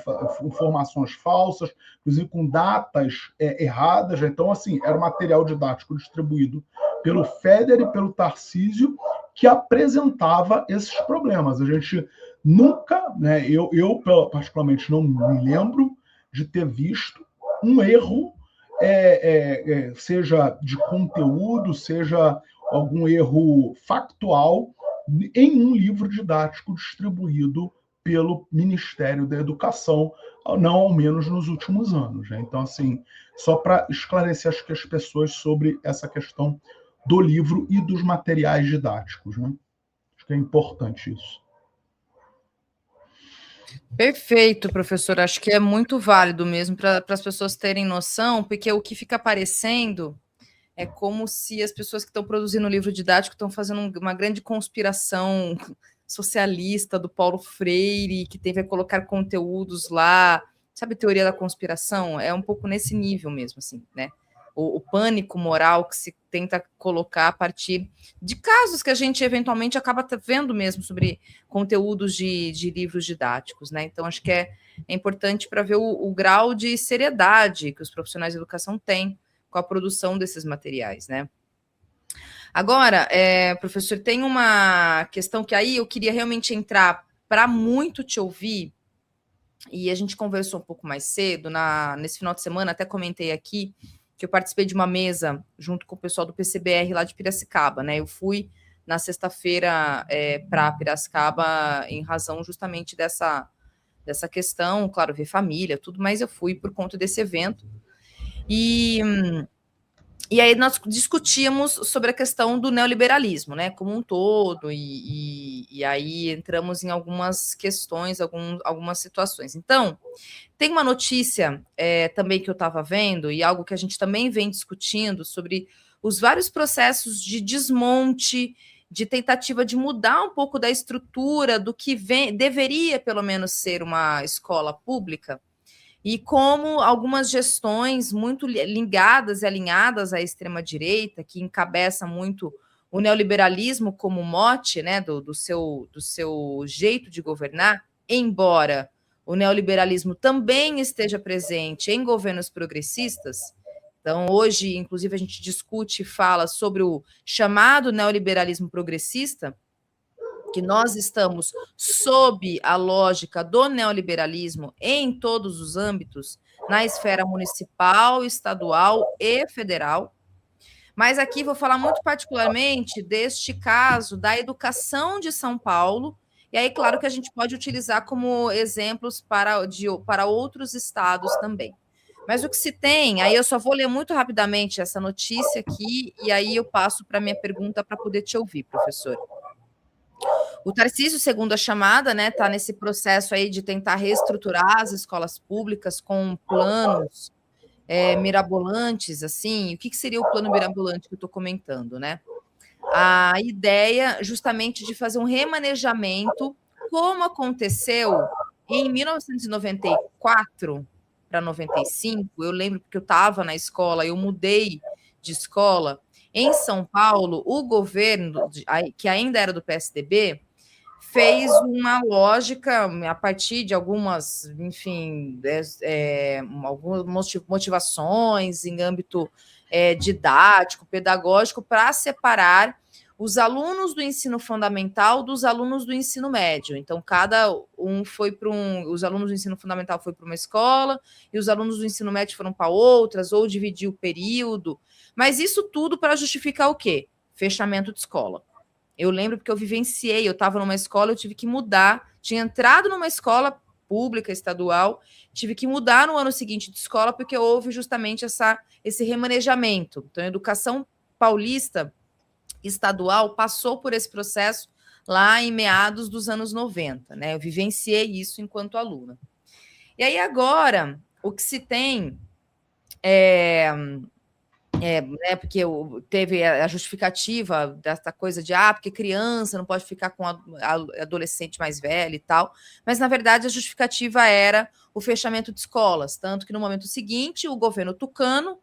informações falsas, inclusive com datas erradas. Então, assim, era um material didático distribuído pelo Feder e pelo Tarcísio que apresentava esses problemas. A gente nunca, né, eu particularmente não me lembro de ter visto um erro, seja de conteúdo, seja algum erro factual, em um livro didático distribuído pelo Ministério da Educação, não ao menos nos últimos anos. Né? Então, assim, só para esclarecer acho que as pessoas sobre essa questão do livro e dos materiais didáticos. Né? Acho que é importante isso. Perfeito, professor. Acho que é muito válido mesmo para as pessoas terem noção, porque o que fica aparecendo é como se as pessoas que estão produzindo o livro didático estão fazendo uma grande conspiração socialista do Paulo Freire, que teve a colocar conteúdos lá. Sabe, teoria da conspiração? É um pouco nesse nível mesmo, assim, né? O pânico moral que se tenta colocar a partir de casos que a gente eventualmente acaba vendo mesmo sobre conteúdos de livros didáticos, né? Então, acho que é importante para ver o grau de seriedade que os profissionais de educação têm com a produção desses materiais, né? Agora, professor, tem uma questão que aí eu queria realmente entrar para muito te ouvir, e a gente conversou um pouco mais cedo, nesse final de semana, até comentei aqui, que eu participei de uma mesa junto com o pessoal do PCBR lá de Piracicaba, né? Eu fui na sexta-feira para Piracicaba em razão justamente dessa questão, claro, ver família, tudo, mas eu fui por conta desse evento. E aí nós discutíamos sobre a questão do neoliberalismo, né, como um todo, e aí entramos em algumas questões, algumas situações. Então, tem uma notícia também que eu estava vendo, e algo que a gente também vem discutindo sobre os vários processos de desmonte, de tentativa de mudar um pouco da estrutura do que deveria, pelo menos, ser uma escola pública, e como algumas gestões muito ligadas e alinhadas à extrema-direita, que encabeça muito o neoliberalismo como mote, né, do seu jeito de governar, embora o neoliberalismo também esteja presente em governos progressistas. Então, hoje, inclusive, a gente discute e fala sobre o chamado neoliberalismo progressista, que nós estamos sob a lógica do neoliberalismo em todos os âmbitos, na esfera municipal, estadual e federal. Mas aqui vou falar muito particularmente deste caso da educação de São Paulo, e aí, claro que a gente pode utilizar como exemplos para outros estados também. Mas o que se tem, aí eu só vou ler muito rapidamente essa notícia aqui, e aí eu passo para a minha pergunta para poder te ouvir, professor. O Tarcísio, segundo a chamada, né, está nesse processo aí de tentar reestruturar as escolas públicas com planos mirabolantes, assim. O que seria o plano mirabolante que eu estou comentando, né? A ideia justamente de fazer um remanejamento, como aconteceu em 1994 para 95. Eu lembro porque eu estava na escola, eu mudei de escola. Em São Paulo, o governo, que ainda era do PSDB, fez uma lógica a partir de algumas, enfim, algumas motivações em âmbito didático, pedagógico, para separar os alunos do ensino fundamental dos alunos do ensino médio. Então, cada um foi para os alunos do ensino fundamental foi para uma escola e os alunos do ensino médio foram para outras, ou dividir o período. Mas isso tudo para justificar o quê? Fechamento de escola. Eu lembro porque eu vivenciei, eu estava numa escola, eu tive que mudar, tinha entrado numa escola pública, estadual, tive que mudar no ano seguinte de escola, porque houve justamente esse remanejamento. Então, a educação paulista estadual passou por esse processo lá em meados dos anos 90, né? Eu vivenciei isso enquanto aluna. E aí agora, o que se tem né, porque teve a justificativa dessa coisa de porque criança não pode ficar com a adolescente mais velha e tal, mas na verdade a justificativa era o fechamento de escolas, tanto que no momento seguinte o governo tucano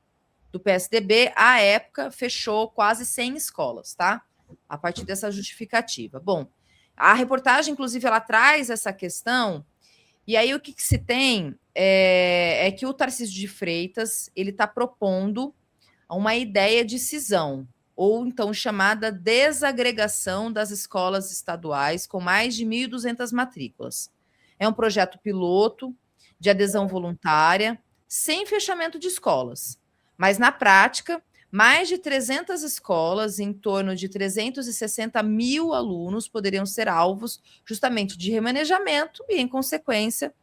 do PSDB, à época, fechou quase 100 escolas, tá? A partir dessa justificativa. Bom, a reportagem, inclusive, ela traz essa questão, e aí o que se tem é que o Tarcísio de Freitas, ele está propondo uma ideia de cisão, ou então chamada desagregação das escolas estaduais com mais de 1.200 matrículas. É um projeto piloto de adesão voluntária, sem fechamento de escolas. Mas, na prática, mais de 300 escolas, em torno de 360 mil alunos, poderiam ser alvos justamente de remanejamento e, em consequência,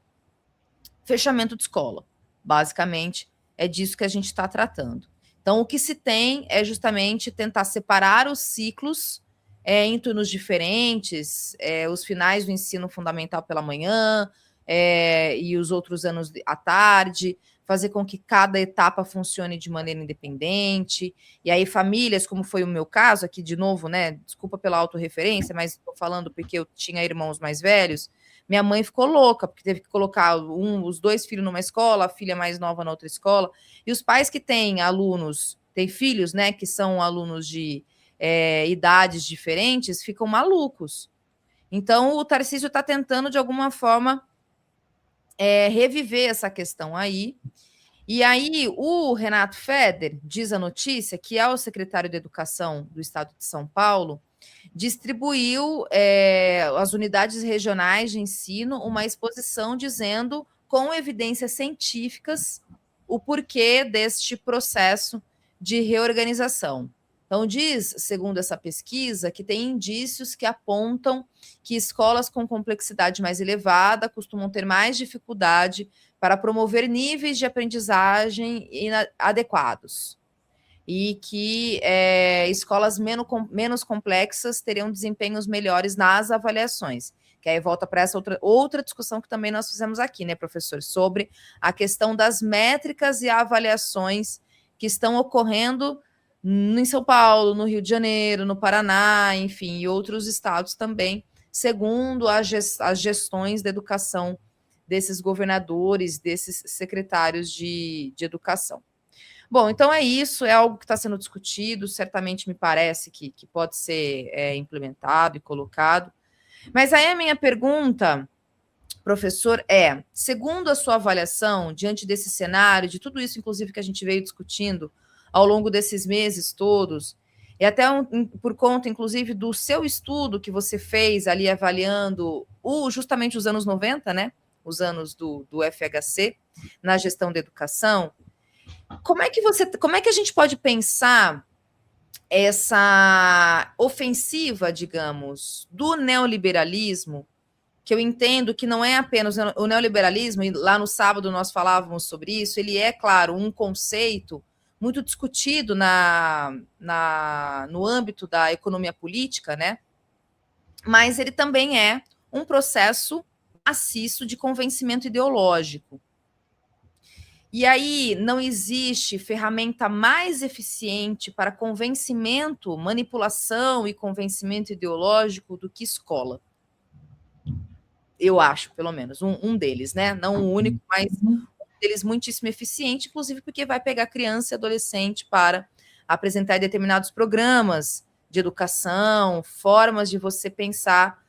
fechamento de escola. Basicamente, é disso que a gente está tratando. Então, o que se tem é justamente tentar separar os ciclos em turnos diferentes, os finais do ensino fundamental pela manhã e os outros anos à tarde, fazer com que cada etapa funcione de maneira independente. E aí, famílias, como foi o meu caso, aqui de novo, né? Desculpa pela autorreferência, mas estou falando porque eu tinha irmãos mais velhos. Minha mãe ficou louca, porque teve que colocar os 2 filhos numa escola, a filha mais nova na outra escola. E os pais que têm alunos, têm filhos, né, que são alunos de idades diferentes, ficam malucos. Então, o Tarcísio está tentando, de alguma forma, reviver essa questão aí. E aí, o Renato Feder, diz a notícia, que é o secretário de Educação do Estado de São Paulo, distribuiu às unidades regionais de ensino uma exposição dizendo, com evidências científicas, o porquê deste processo de reorganização. Então, diz, segundo essa pesquisa, que tem indícios que apontam que escolas com complexidade mais elevada costumam ter mais dificuldade para promover níveis de aprendizagem adequados. E que escolas menos complexas teriam desempenhos melhores nas avaliações. Que aí volta para essa outra discussão que também nós fizemos aqui, né, professor? Sobre a questão das métricas e avaliações que estão ocorrendo em São Paulo, no Rio de Janeiro, no Paraná, enfim, e outros estados também, segundo as gestões da educação desses governadores, desses secretários de educação. Bom, então é isso, é algo que está sendo discutido, certamente me parece que pode ser implementado e colocado. Mas aí a minha pergunta, professor, segundo a sua avaliação, diante desse cenário, de tudo isso, inclusive, que a gente veio discutindo ao longo desses meses todos, e até por conta, inclusive, do seu estudo que você fez ali avaliando justamente os anos 90, né? Os anos do FHC, na gestão da educação, como é que a gente pode pensar essa ofensiva, digamos, do neoliberalismo, que eu entendo que não é apenas o neoliberalismo, e lá no sábado nós falávamos sobre isso, ele é, claro, um conceito muito discutido no âmbito da economia política, né? Mas ele também é um processo maciço de convencimento ideológico. E aí não existe ferramenta mais eficiente para convencimento, manipulação e convencimento ideológico do que escola. Eu acho, pelo menos, um deles, né? Não o único, mas um deles muitíssimo eficiente, inclusive porque vai pegar criança e adolescente para apresentar determinados programas de educação, formas de você pensar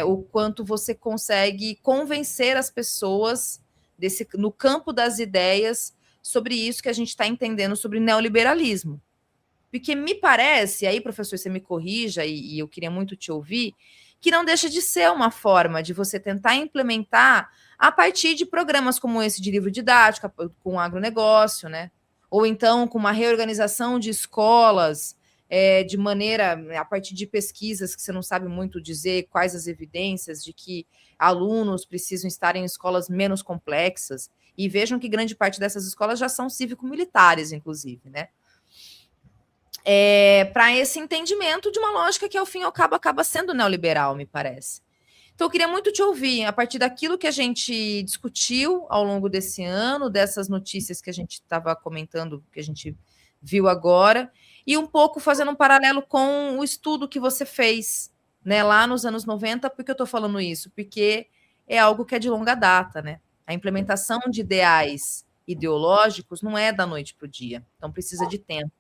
o quanto você consegue convencer as pessoas no campo das ideias sobre isso que a gente está entendendo sobre neoliberalismo. Porque me parece, aí, professor, você me corrija, e eu queria muito te ouvir, que não deixa de ser uma forma de você tentar implementar a partir de programas como esse de livro didático, com agronegócio, né? Ou então com uma reorganização de escolas, de maneira, a partir de pesquisas que você não sabe muito dizer quais as evidências de que alunos precisam estar em escolas menos complexas, e vejam que grande parte dessas escolas já são cívico-militares, inclusive, né? para esse entendimento de uma lógica que, ao fim e ao cabo, acaba sendo neoliberal, me parece. Então, eu queria muito te ouvir, a partir daquilo que a gente discutiu ao longo desse ano, dessas notícias que a gente estava comentando, que a gente viu agora, e um pouco fazendo um paralelo com o estudo que você fez, né, lá nos anos 90. Por que eu estou falando isso? Porque é algo que é de longa data, né? A implementação de ideais ideológicos não é da noite para o dia, então precisa de tempo.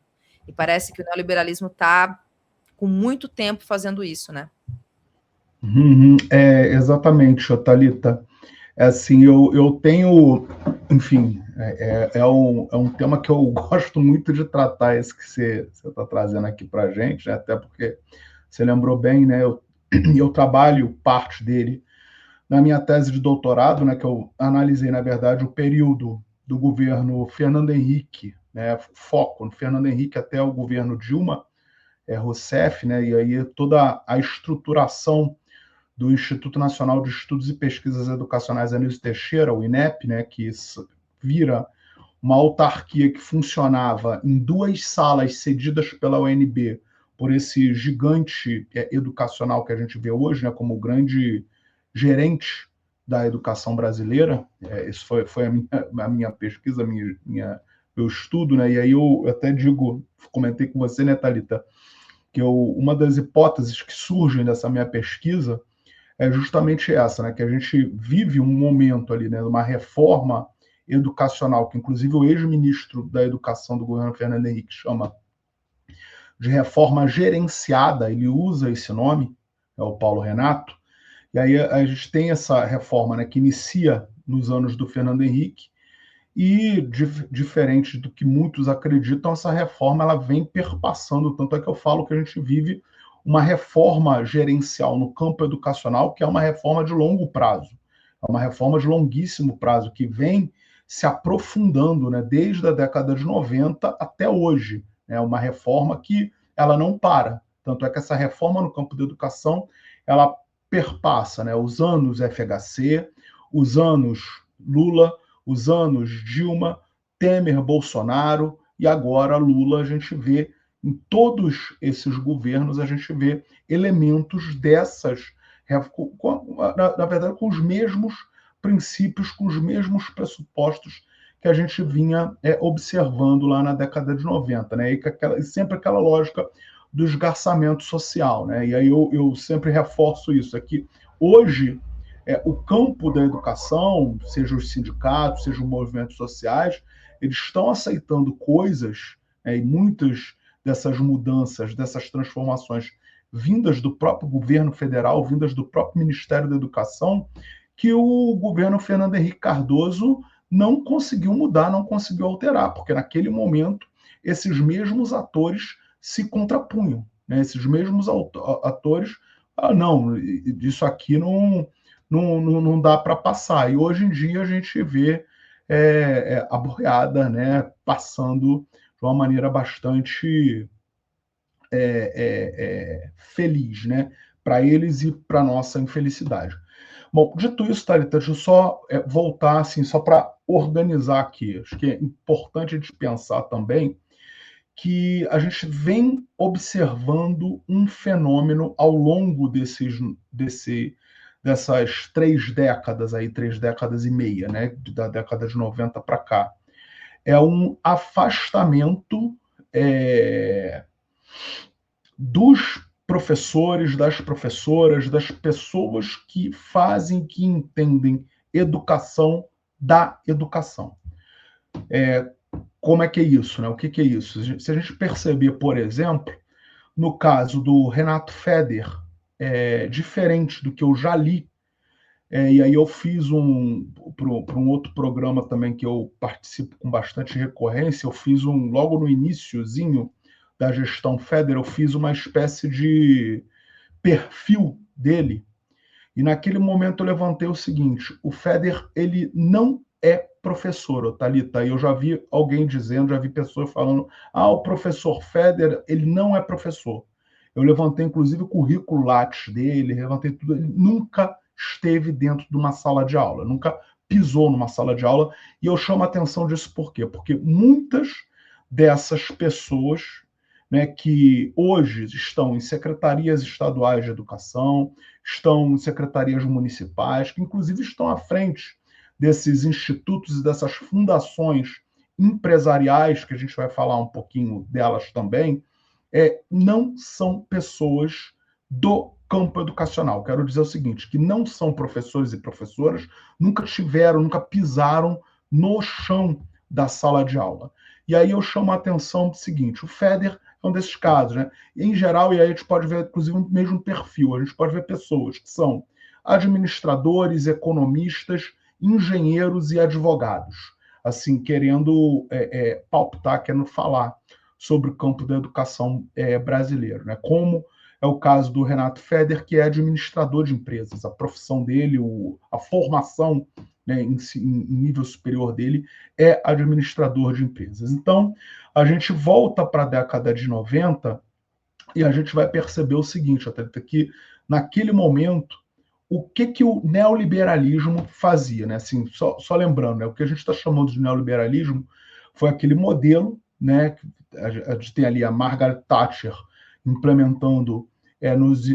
E parece que o neoliberalismo está com muito tempo fazendo isso, né? Exatamente, Thalita. Assim, eu tenho, enfim, é um tema que eu gosto muito de tratar, esse que você está trazendo aqui para a gente, né? Até porque você lembrou bem, né? Eu trabalho parte dele na minha tese de doutorado, né? Que eu analisei, na verdade, o período do governo Fernando Henrique, né? Foco no Fernando Henrique até o governo Dilma Rousseff, né? E aí toda a estruturação do Instituto Nacional de Estudos e Pesquisas Educacionais Anísio Teixeira, o INEP, né, que vira uma autarquia que funcionava em 2 salas cedidas pela UNB por esse gigante educacional que a gente vê hoje, né, como o grande gerente da educação brasileira. Isso foi a minha pesquisa, meu estudo, né? E aí eu até comentei com você, né, Thalita, que uma das hipóteses que surgem dessa minha pesquisa é justamente essa, né? Que a gente vive um momento ali, né? Uma reforma educacional, que inclusive o ex-ministro da Educação do governo Fernando Henrique chama de reforma gerenciada, ele usa esse nome, é o Paulo Renato, e aí a gente tem essa reforma, né, que inicia nos anos do Fernando Henrique, e diferente do que muitos acreditam, essa reforma ela vem perpassando, tanto é que eu falo que a gente vive uma reforma gerencial no campo educacional, que é uma reforma de longo prazo, é uma reforma de longuíssimo prazo, que vem se aprofundando, né, desde a década de 90 até hoje. É uma reforma que ela não para. Tanto é que essa reforma no campo da educação, ela perpassa, né, os anos FHC, os anos Lula, os anos Dilma, Temer, Bolsonaro, e agora Lula. A gente vê em todos esses governos, a gente vê elementos dessas, na verdade, com os mesmos princípios, com os mesmos pressupostos que a gente vinha observando lá na década de 90, né? E sempre aquela lógica do esgarçamento social, né? E aí eu sempre reforço isso, é que hoje o campo da educação, seja os sindicatos, seja os movimentos sociais, eles estão aceitando coisas, e muitas dessas mudanças, dessas transformações vindas do próprio governo federal, vindas do próprio Ministério da Educação, que o governo Fernando Henrique Cardoso não conseguiu mudar, não conseguiu alterar, porque naquele momento esses mesmos atores se contrapunham, né? Esses mesmos atores, não, isso aqui não dá para passar. E hoje em dia a gente vê a boiada, né, passando de uma maneira bastante feliz, né, para eles e para nossa infelicidade. Bom, dito isso, Thalita, deixa eu só voltar, assim, só para organizar aqui. Acho que é importante a gente pensar também que a gente vem observando um fenômeno ao longo dessas 3 décadas, aí, 3 décadas e meia, né, da década de 90 para cá. É um afastamento dos professores, das professoras, das pessoas que fazem, que entendem educação da educação. Como é que é isso, né? O que é isso? Se a gente perceber, por exemplo, no caso do Renato Feder, diferente do que eu já li, e aí eu fiz para um outro programa também que eu participo com bastante recorrência, eu fiz logo no iniciozinho da gestão Feder, eu fiz uma espécie de perfil dele, e naquele momento eu levantei o seguinte: o Feder, ele não é professor, Thalita. Eu já vi alguém dizendo, já vi pessoas falando, o professor Feder, ele não é professor. Eu levantei, inclusive, o currículo Lattes dele, levantei tudo. Ele nunca esteve dentro de uma sala de aula, nunca pisou numa sala de aula, e eu chamo a atenção disso por quê? Porque muitas dessas pessoas né, que hoje estão em secretarias estaduais de educação, estão em secretarias municipais, que inclusive estão à frente desses institutos e dessas fundações empresariais, que a gente vai falar um pouquinho delas também, não são pessoas do campo educacional. Quero dizer o seguinte, que não são professores e professoras, nunca tiveram, nunca pisaram no chão da sala de aula. E aí eu chamo a atenção do seguinte, o FEDER é um desses casos, né? Em geral, e aí a gente pode ver, inclusive, o mesmo perfil, a gente pode ver pessoas que são administradores, economistas, engenheiros e advogados, assim, querendo palpitar, querendo falar sobre o campo da educação brasileiro, né? Como é o caso do Renato Feder, que é administrador de empresas. A profissão dele, a formação, né, em nível superior dele, é administrador de empresas. Então, a gente volta para a década de 90 e a gente vai perceber o seguinte, até que naquele momento, o que o neoliberalismo fazia, né? Assim, só lembrando, né? O que a gente está chamando de neoliberalismo foi aquele modelo, né? A gente tem ali a Margaret Thatcher implementando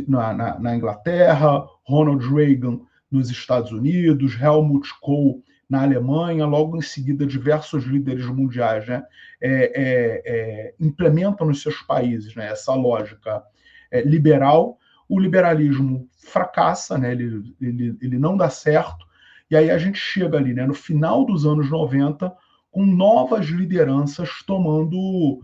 na Inglaterra, Ronald Reagan nos Estados Unidos, Helmut Kohl na Alemanha, logo em seguida diversos líderes mundiais, né, implementam nos seus países, né, essa lógica liberal. O liberalismo fracassa, né, ele não dá certo, e aí a gente chega ali, né, no final dos anos 90, com novas lideranças tomando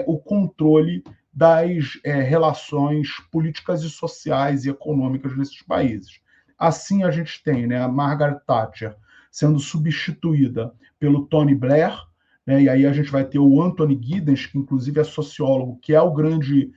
o controle das relações políticas e sociais e econômicas nesses países. Assim a gente tem, né, a Margaret Thatcher sendo substituída pelo Tony Blair, né, e aí a gente vai ter o Anthony Giddens, que inclusive é sociólogo, que é o grande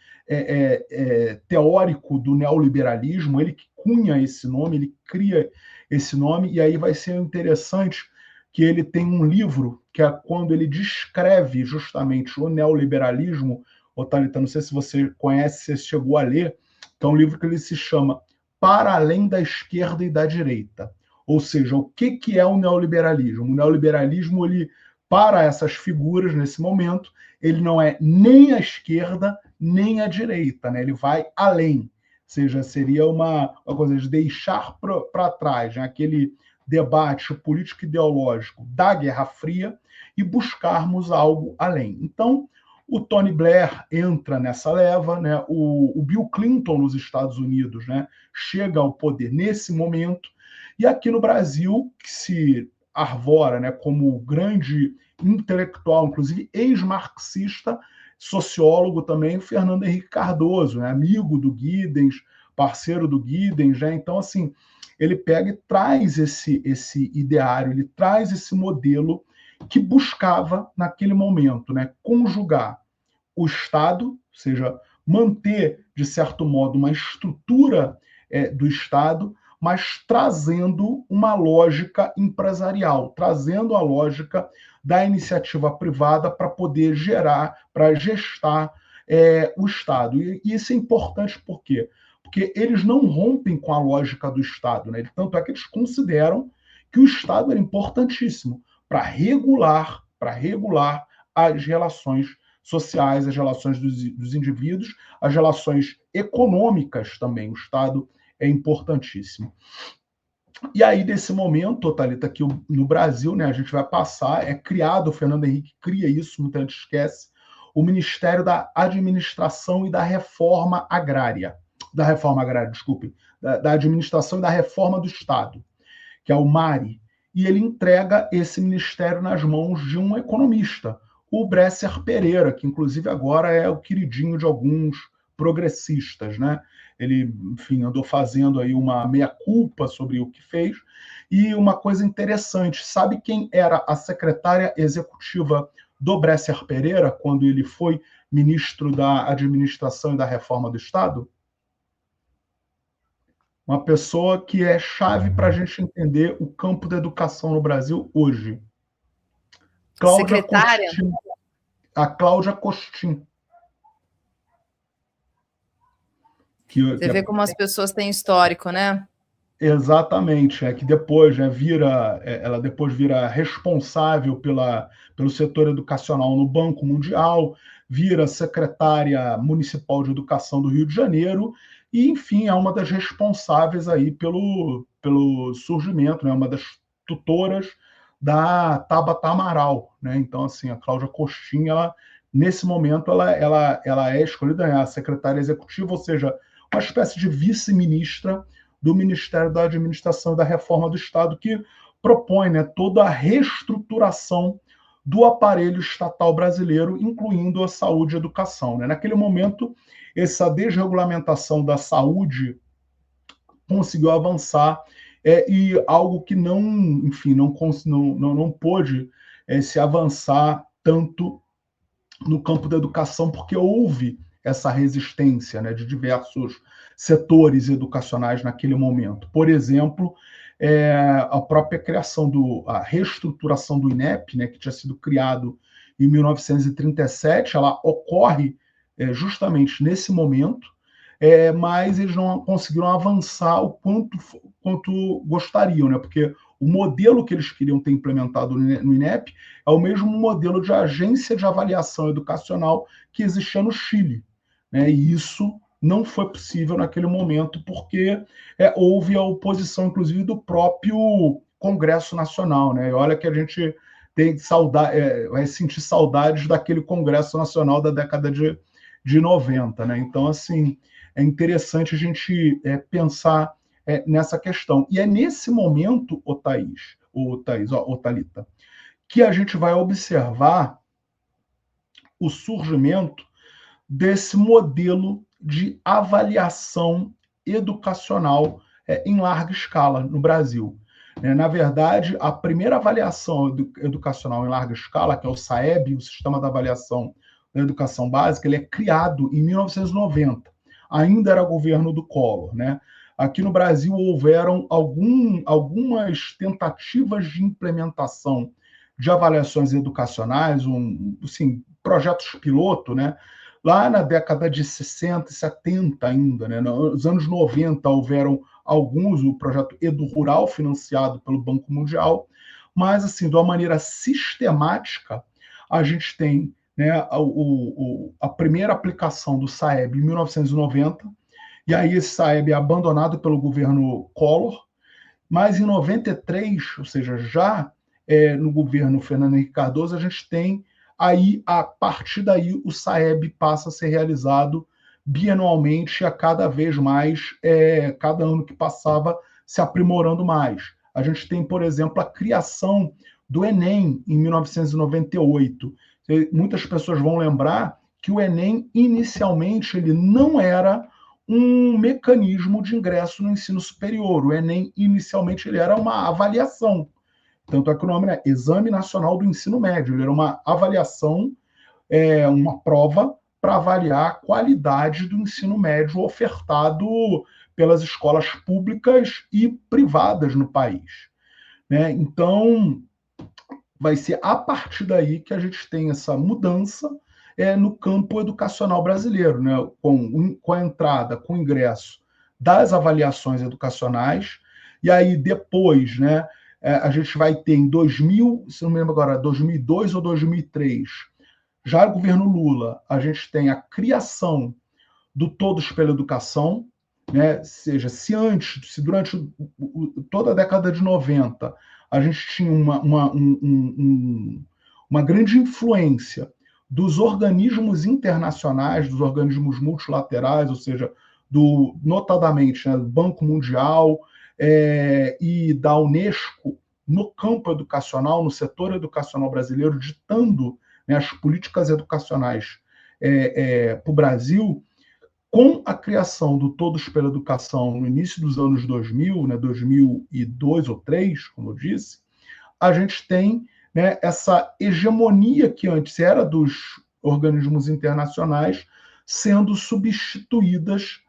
teórico do neoliberalismo, ele que cunha esse nome, ele cria esse nome, e aí vai ser interessante que ele tem um livro que é quando ele descreve justamente o neoliberalismo. Ô, Thalita, não sei se você conhece, se você chegou a ler, que é um livro que ele se chama Para Além da Esquerda e da Direita. Ou seja, o que é o neoliberalismo? O neoliberalismo, ele, para essas figuras nesse momento, ele não é nem a esquerda, nem a direita, né? Ele vai além. Ou seja, seria uma coisa de deixar para trás, né, aquele debate político ideológico da Guerra Fria e buscarmos algo além. Então, o Tony Blair entra nessa leva, né? O Bill Clinton nos Estados Unidos, né, chega ao poder nesse momento, e aqui no Brasil, que se arvora, né, como grande intelectual, inclusive ex-marxista, sociólogo também, Fernando Henrique Cardoso, né, amigo do Giddens, parceiro do Giddens, né? Então, assim, ele pega e traz esse ideário, ele traz esse modelo que buscava, naquele momento, né, conjugar o Estado, ou seja, manter, de certo modo, uma estrutura do Estado, mas trazendo uma lógica empresarial, trazendo a lógica da iniciativa privada para poder gerar, para gestar o Estado. E isso é importante por quê? Porque eles não rompem com a lógica do Estado, né? Tanto é que eles consideram que o Estado era importantíssimo para regular as relações sociais, as relações dos indivíduos, as relações econômicas também. O Estado é importantíssimo. E aí, nesse momento, Thalita, aqui no Brasil, né, a gente vai passar, é criado, o Fernando Henrique cria isso, muita gente esquece, o Ministério da Administração e da Reforma Agrária. Da Reforma Agrária, desculpe. Da Administração e da Reforma do Estado, que é o MARI. E ele entrega esse ministério nas mãos de um economista, o Bresser Pereira, que inclusive agora é o queridinho de alguns progressistas, né? Ele, enfim, andou fazendo aí uma meia-culpa sobre o que fez. E uma coisa interessante, sabe quem era a secretária executiva do Bresser Pereira quando ele foi ministro da Administração e da Reforma do Estado? Uma pessoa que é chave para a gente entender o campo da educação no Brasil hoje. Cláudia Secretária? Costin. A Cláudia Costin. Você vê como as pessoas têm histórico, né? Exatamente, que depois, né, ela depois vira responsável pelo setor educacional no Banco Mundial, vira secretária municipal de educação do Rio de Janeiro e, enfim, é uma das responsáveis aí pelo surgimento, né, uma das tutoras da Tabata Amaral, né? Então, assim, a Cláudia Costin, ela, nesse momento, ela é escolhida, né, a secretária executiva, ou seja, uma espécie de vice-ministra do Ministério da Administração e da Reforma do Estado, que propõe, né, toda a reestruturação do aparelho estatal brasileiro, incluindo a saúde e a educação, né? Naquele momento, essa desregulamentação da saúde conseguiu avançar, e algo que não, enfim, não pôde se avançar tanto no campo da educação, porque houve essa resistência, né, de diversos setores educacionais naquele momento. Por exemplo, a própria criação a reestruturação do INEP, né, que tinha sido criado em 1937, ela ocorre justamente nesse momento, mas eles não conseguiram avançar o quanto gostariam, né? Porque o modelo que eles queriam ter implementado no INEP é o mesmo modelo de agência de avaliação educacional que existia no Chile, né? E isso não foi possível naquele momento, porque houve a oposição, inclusive, do próprio Congresso Nacional, né? E olha que a gente tem saudade, vai sentir saudades daquele Congresso Nacional da década de 90, né? Então, assim, é interessante a gente pensar nessa questão. E é nesse momento, Thalita, que a gente vai observar o surgimento desse modelo de avaliação educacional em larga escala no Brasil. Na verdade, a primeira avaliação educacional em larga escala, que é o SAEB, o Sistema de Avaliação da Educação Básica, ele é criado em 1990. Ainda era governo do Collor, né? Aqui no Brasil houveram algumas tentativas de implementação de avaliações educacionais, assim, projetos piloto, né? Lá na década de 60 e 70 ainda, né? Nos anos 90 houveram alguns, o projeto Edu Rural, financiado pelo Banco Mundial, mas, assim, de uma maneira sistemática, a gente tem, né, a primeira aplicação do SAEB em 1990, e aí esse SAEB é abandonado pelo governo Collor, mas em 93, ou seja, já no governo Fernando Henrique Cardoso, a gente tem aí, a partir daí, o SAEB passa a ser realizado bianualmente, a cada vez mais, cada ano que passava, se aprimorando mais. A gente tem, por exemplo, a criação do Enem em 1998. Muitas pessoas vão lembrar que o Enem, inicialmente, ele não era um mecanismo de ingresso no ensino superior. O Enem, inicialmente, ele era uma avaliação. Tanto é que o nome é Exame Nacional do Ensino Médio. Ele era uma avaliação, uma prova para avaliar a qualidade do ensino médio ofertado pelas escolas públicas e privadas no país, né? Então, vai ser a partir daí que a gente tem essa mudança no campo educacional brasileiro, né? Com a entrada, com o ingresso das avaliações educacionais, e aí depois, né, a gente vai ter em 2000, se não me lembro agora, 2002 ou 2003, já no governo Lula, a gente tem a criação do Todos pela Educação, né? Seja, se durante toda a década de 90 a gente tinha uma grande influência dos organismos internacionais, dos organismos multilaterais, ou seja, notadamente, né, do Banco Mundial e da Unesco, no campo educacional, no setor educacional brasileiro, ditando, né, as políticas educacionais para o Brasil. Com a criação do Todos pela Educação no início dos anos 2000, né, 2002 ou 2003, como eu disse, a gente tem, né, essa hegemonia que antes era dos organismos internacionais sendo substituídas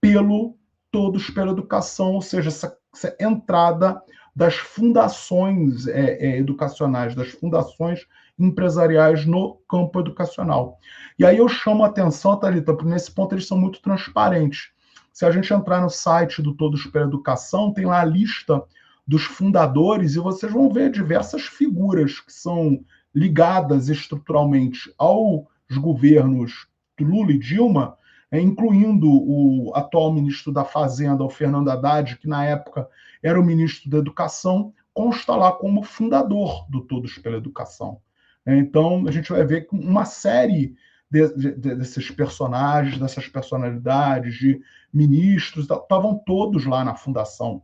pelo Todos pela Educação, ou seja, essa entrada das fundações educacionais, das fundações empresariais no campo educacional. E aí eu chamo a atenção, Thalita, porque nesse ponto eles são muito transparentes. Se a gente entrar no site do Todos pela Educação, tem lá a lista dos fundadores e vocês vão ver diversas figuras que são ligadas estruturalmente ao os governos Lula e Dilma, incluindo o atual ministro da Fazenda, o Fernando Haddad, que na época era o ministro da Educação, consta lá como fundador do Todos pela Educação. Então, a gente vai ver que uma série desses personagens, dessas personalidades, de ministros, estavam todos lá na fundação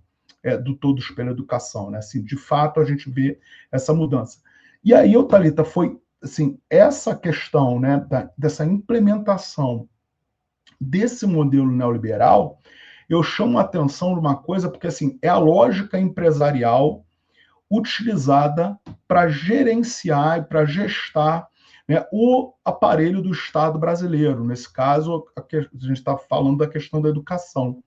do Todos pela Educação. Né? Assim, de fato, a gente vê essa mudança. E aí, Thalita, foi assim, essa questão, né, dessa implementação desse modelo neoliberal, eu chamo a atenção de uma coisa, porque assim, é a lógica empresarial utilizada para gerenciar e para gestar, né, o aparelho do Estado brasileiro. Nesse caso, a gente está falando da questão da educação.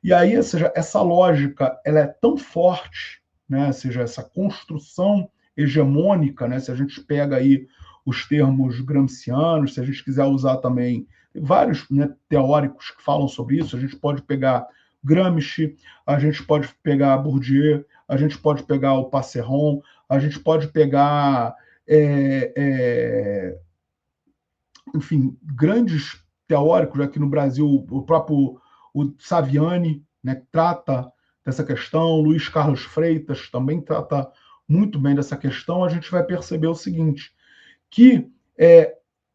E aí, ou seja, essa lógica ela é tão forte, né, ou seja, essa construção hegemônica, né, se a gente pega aí os termos gramscianos, se a gente quiser usar também vários, né, teóricos que falam sobre isso, a gente pode pegar Gramsci, a gente pode pegar Bourdieu, a gente pode pegar o Passeron, a gente pode pegar, enfim, grandes teóricos aqui no Brasil, o próprio Saviani, né, que trata dessa questão, Luiz Carlos Freitas também trata muito bem dessa questão. A gente vai perceber o seguinte, que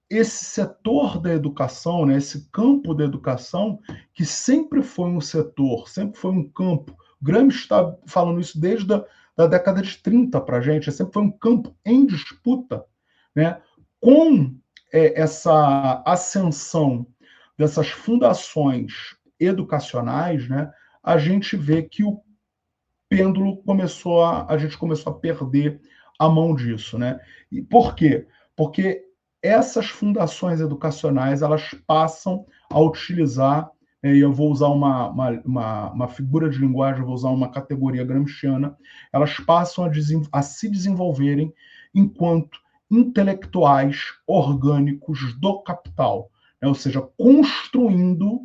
esse setor da educação, né, esse campo da educação, que sempre foi um setor, sempre foi um campo, o Gramsci está falando isso desde a década de 30 para a gente, sempre foi um campo em disputa, né, com essa ascensão dessas fundações educacionais, né, a gente vê que o pêndulo a gente começou a perder a mão disso, né? E por quê? Porque essas fundações educacionais elas passam a utilizar, e eu vou usar uma figura de linguagem, vou usar uma categoria gramsciana, elas passam a se desenvolverem enquanto intelectuais orgânicos do capital, né? Ou seja, construindo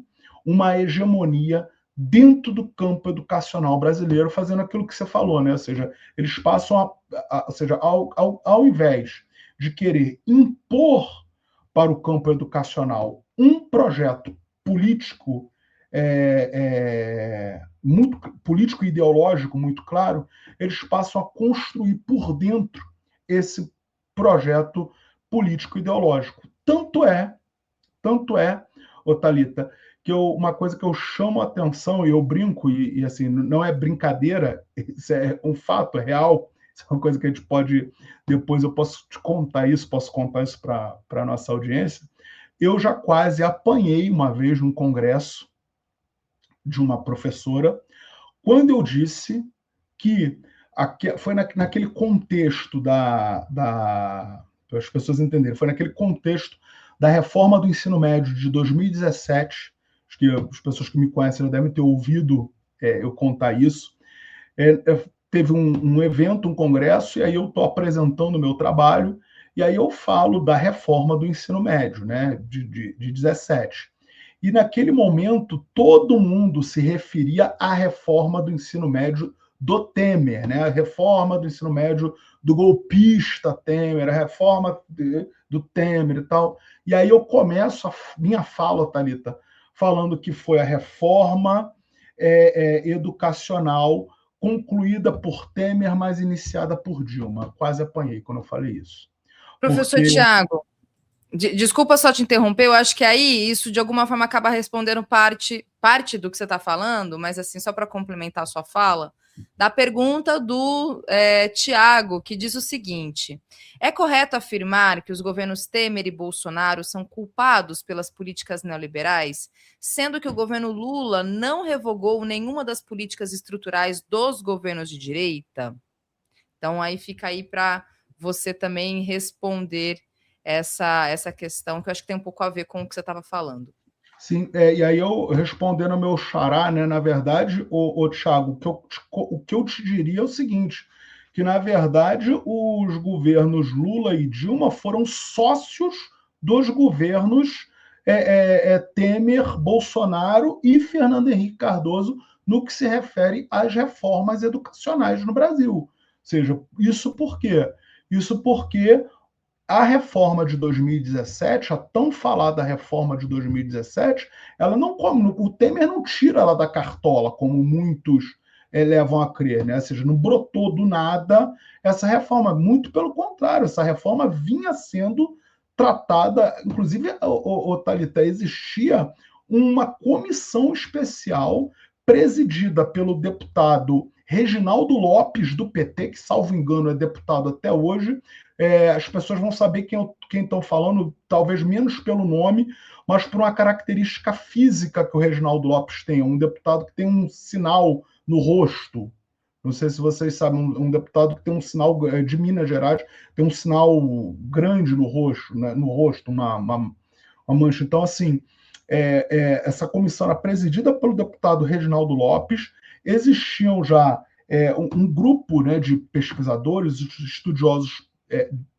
uma hegemonia dentro do campo educacional brasileiro, fazendo aquilo que você falou, né? Ou seja, eles passam ou seja, ao invés de querer impor para o campo educacional um projeto político muito político e ideológico muito claro, eles passam a construir por dentro esse projeto político ideológico. Tanto é, Thalita, que uma coisa que eu chamo a atenção e eu brinco, e assim, não é brincadeira, isso é um fato, é real, isso é uma coisa que a gente pode, depois eu posso te contar isso, posso contar isso para a nossa audiência. Eu já quase apanhei uma vez num congresso de uma professora, quando eu disse que foi naquele contexto para as pessoas entenderem, foi naquele contexto da reforma do ensino médio de 2017, acho que as pessoas que me conhecem já devem ter ouvido eu contar isso, teve um evento, um congresso, e aí eu estou apresentando o meu trabalho, e aí eu falo da reforma do ensino médio, né, de 17. E naquele momento, todo mundo se referia à reforma do ensino médio do Temer, né? A reforma do ensino médio do golpista Temer, a reforma do Temer e tal. E aí eu começo a minha fala, Thalita, falando que foi a reforma educacional concluída por Temer, mas iniciada por Dilma. Quase apanhei quando eu falei isso. Professor Tiago, desculpa só te interromper, eu acho que aí isso de alguma forma acaba respondendo parte do que você está falando, mas assim, só para complementar a sua fala, da pergunta do Tiago, que diz o seguinte: é correto afirmar que os governos Temer e Bolsonaro são culpados pelas políticas neoliberais, sendo que o governo Lula não revogou nenhuma das políticas estruturais dos governos de direita? Então aí fica aí para você também responder essa questão, que eu acho que tem um pouco a ver com o que você estava falando. Sim, e aí eu respondendo ao meu xará, né, na verdade, Thiago, o que eu te diria é o seguinte, que na verdade os governos Lula e Dilma foram sócios dos governos Temer, Bolsonaro e Fernando Henrique Cardoso no que se refere às reformas educacionais no Brasil. Ou seja, isso por quê? Isso porque a reforma de 2017, a tão falada reforma de 2017, ela não come, o Temer não tira ela da cartola, como muitos levam a crer, né? Ou seja, não brotou do nada essa reforma, muito pelo contrário, essa reforma vinha sendo tratada, inclusive, o Thalita, existia uma comissão especial presidida pelo deputado Reginaldo Lopes, do PT, que, salvo engano, é deputado até hoje. As pessoas vão saber quem estão falando, talvez menos pelo nome, mas por uma característica física que o Reginaldo Lopes tem, um deputado que tem um sinal no rosto. Não sei se vocês sabem, um deputado que tem um sinal de Minas Gerais, tem um sinal grande no rosto, né, uma mancha. Então, assim, essa comissão era presidida pelo deputado Reginaldo Lopes, existiam já um grupo, né, de pesquisadores, estudiosos,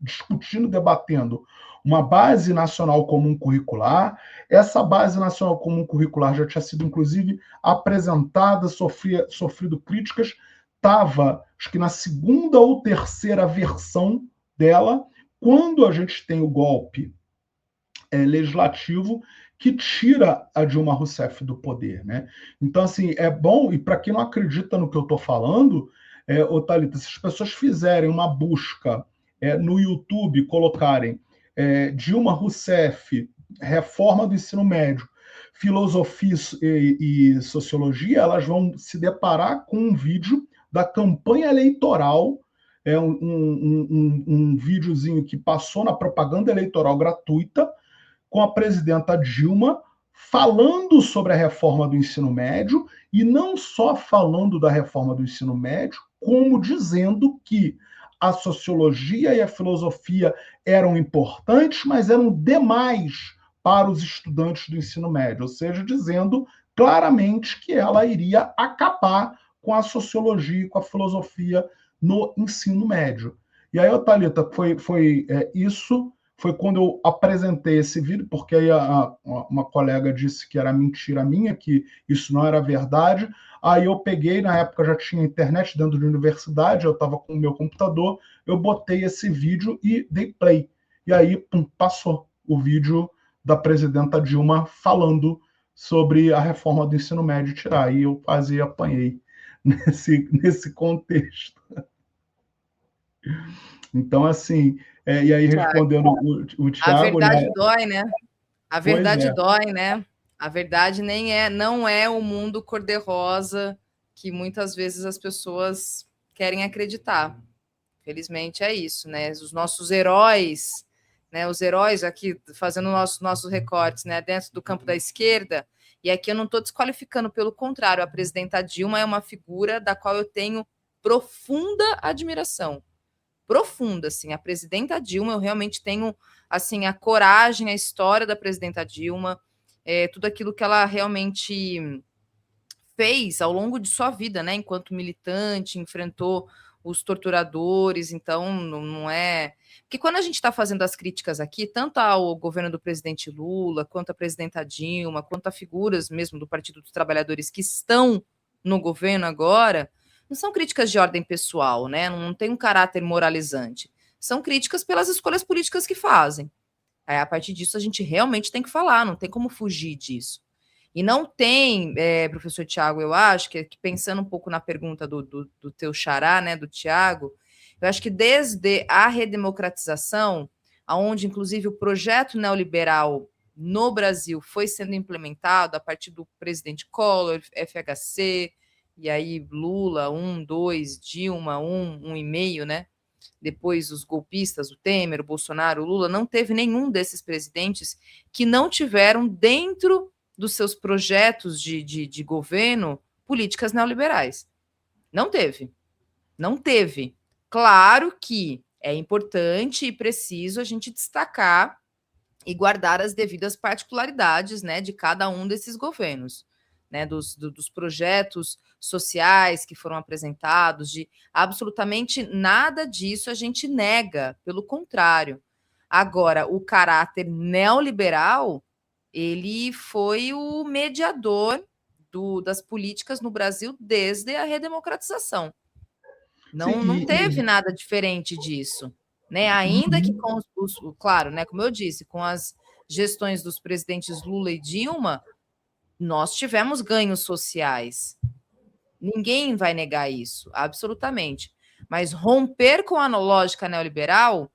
discutindo, debatendo uma base nacional comum curricular. Essa base nacional comum curricular já tinha sido, inclusive, apresentada, sofrido críticas, estava, acho que na segunda ou terceira versão dela, quando a gente tem o golpe legislativo que tira a Dilma Rousseff do poder, né? Então, assim, é bom, e para quem não acredita no que eu estou falando, Thalita, se as pessoas fizerem uma busca no YouTube, colocarem Dilma Rousseff, reforma do ensino médio, filosofia e sociologia, elas vão se deparar com um vídeo da campanha eleitoral, um videozinho que passou na propaganda eleitoral gratuita, com a presidenta Dilma falando sobre a reforma do ensino médio, e não só falando da reforma do ensino médio, como dizendo que a sociologia e a filosofia eram importantes, mas eram demais para os estudantes do ensino médio, ou seja, dizendo claramente que ela iria acabar com a sociologia e com a filosofia no ensino médio. E aí, Thalita, foi isso. Foi quando eu apresentei esse vídeo, porque aí uma colega disse que era mentira minha, que isso não era verdade. Aí eu peguei, na época já tinha internet dentro de universidade, eu estava com o meu computador, eu botei esse vídeo e dei play. E aí, pum, passou o vídeo da presidenta Dilma falando sobre a reforma do ensino médio tirar. E eu quase apanhei nesse contexto. Então, assim, e aí respondendo o A Tiago, né? verdade dói, né? A Pois verdade é. dói, né? A verdade não é o mundo cor-de-rosa que muitas vezes as pessoas querem acreditar. Felizmente é isso, né? Os nossos heróis, né? Os heróis aqui fazendo nossos recortes, né? Dentro do campo da esquerda. E aqui eu não estou desqualificando, pelo contrário, a presidenta Dilma é uma figura da qual eu tenho profunda admiração. Profunda, assim. A presidenta Dilma, eu realmente tenho, assim, a coragem, a história da presidenta Dilma, tudo aquilo que ela realmente fez ao longo de sua vida, né? Enquanto militante, enfrentou os torturadores, então não é. Porque quando a gente está fazendo as críticas aqui, tanto ao governo do presidente Lula, quanto à presidenta Dilma, quanto a figuras mesmo do Partido dos Trabalhadores que estão no governo agora, não são críticas de ordem pessoal, né? Não tem um caráter moralizante. São críticas pelas escolhas políticas que fazem. A partir disso, a gente realmente tem que falar, não tem como fugir disso. E não tem, professor Tiago, eu acho que pensando um pouco na pergunta do teu xará, né, do Tiago, eu acho que desde a redemocratização, aonde inclusive o projeto neoliberal no Brasil foi sendo implementado a partir do presidente Collor, FHC, e aí Lula, 1, 2, Dilma, 1, 1,5, né? Depois os golpistas, o Temer, o Bolsonaro, o Lula, não teve nenhum desses presidentes que não tiveram dentro dos seus projetos de governo políticas neoliberais. Não teve. Não teve. Claro que é importante e preciso a gente destacar e guardar as devidas particularidades, né, de cada um desses governos, né, dos projetos sociais que foram apresentados, de absolutamente nada disso a gente nega, pelo contrário. Agora, o caráter neoliberal, ele foi o mediador das políticas no Brasil desde a redemocratização. Sim, Não teve nada diferente disso. né? Ainda que Uhum. com claro, né, como eu disse, com as gestões dos presidentes Lula e Dilma, nós tivemos ganhos sociais. Ninguém vai negar isso, absolutamente. Mas romper com a lógica neoliberal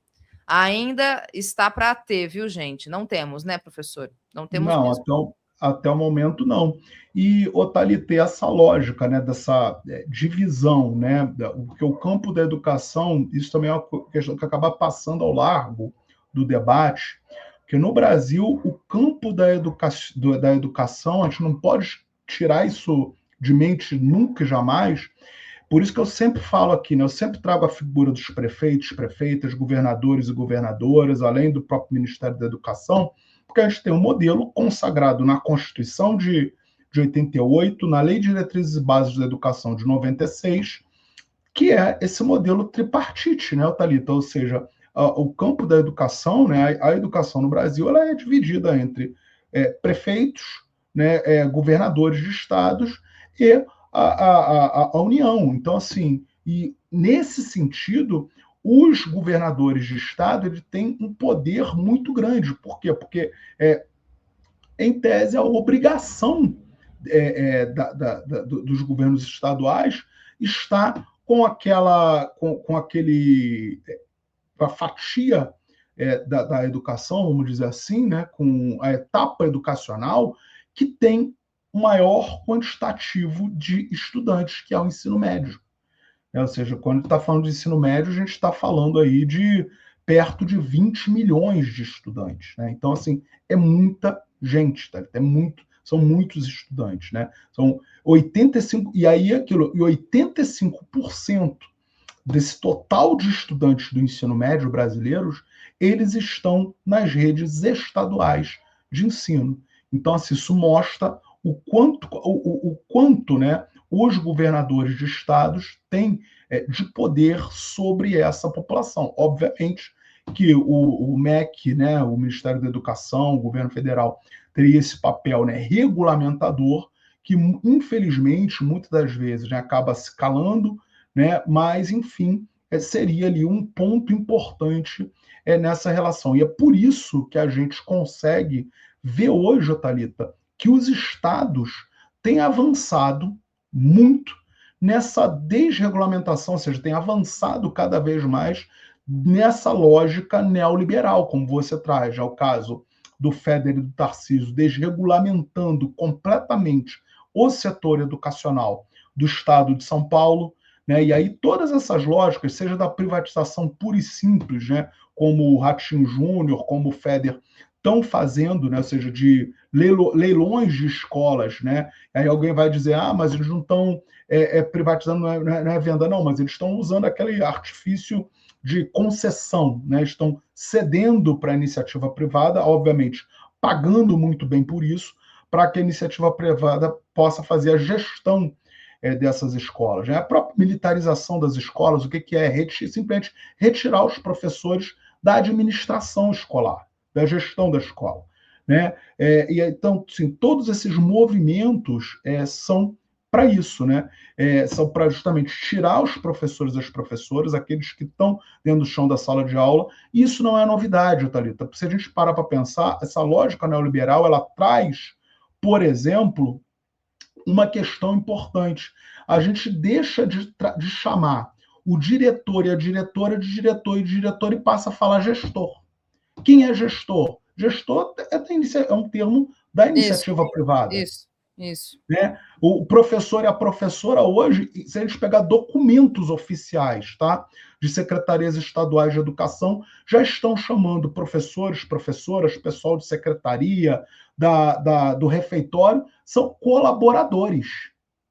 ainda está para ter, viu, gente? Não temos, né, professor? Não temos Não, mesmo. até o momento não. E, ô Thalita, essa lógica, né, dessa divisão, né, porque o campo da educação, isso também é uma questão que acaba passando ao largo do debate, porque no Brasil, o campo da educação, a gente não pode tirar isso de mente nunca e jamais. Por isso que eu sempre falo aqui, né, eu sempre trago a figura dos prefeitos, prefeitas, governadores e governadoras, além do próprio Ministério da Educação, porque a gente tem um modelo consagrado na Constituição de 88, na Lei de Diretrizes e Bases da Educação de 96, que é esse modelo tripartite, né, Thalita? Ou seja, o campo da educação, né, a educação no Brasil, ela é dividida entre prefeitos, né, governadores de estados e a União. Então, assim, e nesse sentido, os governadores de estado ele têm um poder muito grande. Por quê? Porque, em tese, a obrigação dos governos estaduais está com aquele a fatia da educação, vamos dizer assim, né, com a etapa educacional que tem o maior quantitativo de estudantes, que é o ensino médio. Ou seja, quando está falando de ensino médio, a gente está falando aí de perto de 20 milhões de estudantes. Né? Então, assim, é muita gente, tá? São muitos estudantes. Né? São 85%, e aí aquilo, e 85% desse total de estudantes do ensino médio brasileiros, eles estão nas redes estaduais de ensino. Então, assim, isso mostra o quanto, né, os governadores de estados têm de poder sobre essa população. Obviamente que o MEC, né, o Ministério da Educação, o governo federal, teria esse papel, né, regulamentador, que infelizmente, muitas das vezes, né, acaba se calando, né, mas, enfim, seria ali um ponto importante nessa relação. E é por isso que a gente consegue ver hoje, Thalita, que os estados têm avançado muito nessa desregulamentação, ou seja, têm avançado cada vez mais nessa lógica neoliberal, como você traz. É o caso do Féder e do Tarcísio desregulamentando completamente o setor educacional do estado de São Paulo, né? E aí todas essas lógicas, seja da privatização pura e simples, né? Como o Ratinho Júnior, como o Féder estão fazendo, né? Ou seja, de leilões de escolas, né? Aí alguém vai dizer, mas eles não estão privatizando, não é venda, não, mas eles estão usando aquele artifício de concessão, né? Estão cedendo para a iniciativa privada, obviamente, pagando muito bem por isso, para que a iniciativa privada possa fazer a gestão dessas escolas. Né? A própria militarização das escolas, o que é? Simplesmente retirar os professores da administração escolar, da gestão da escola. Né? E então, sim, todos esses movimentos são para isso, né? São para justamente tirar os professores e as professoras, aqueles que estão dentro do chão da sala de aula. E isso não é novidade, Thalita. Se a gente parar para pensar, essa lógica neoliberal ela traz, por exemplo, uma questão importante. A gente deixa de chamar o diretor e a diretora de diretor e diretor e passa a falar gestor. Quem é gestor? Gestor é um termo da Isso, iniciativa privada. isso. Né? O professor e a professora hoje, se a gente pegar documentos oficiais, tá? De secretarias estaduais de educação, já estão chamando professores, professoras, pessoal de secretaria, do refeitório, são colaboradores,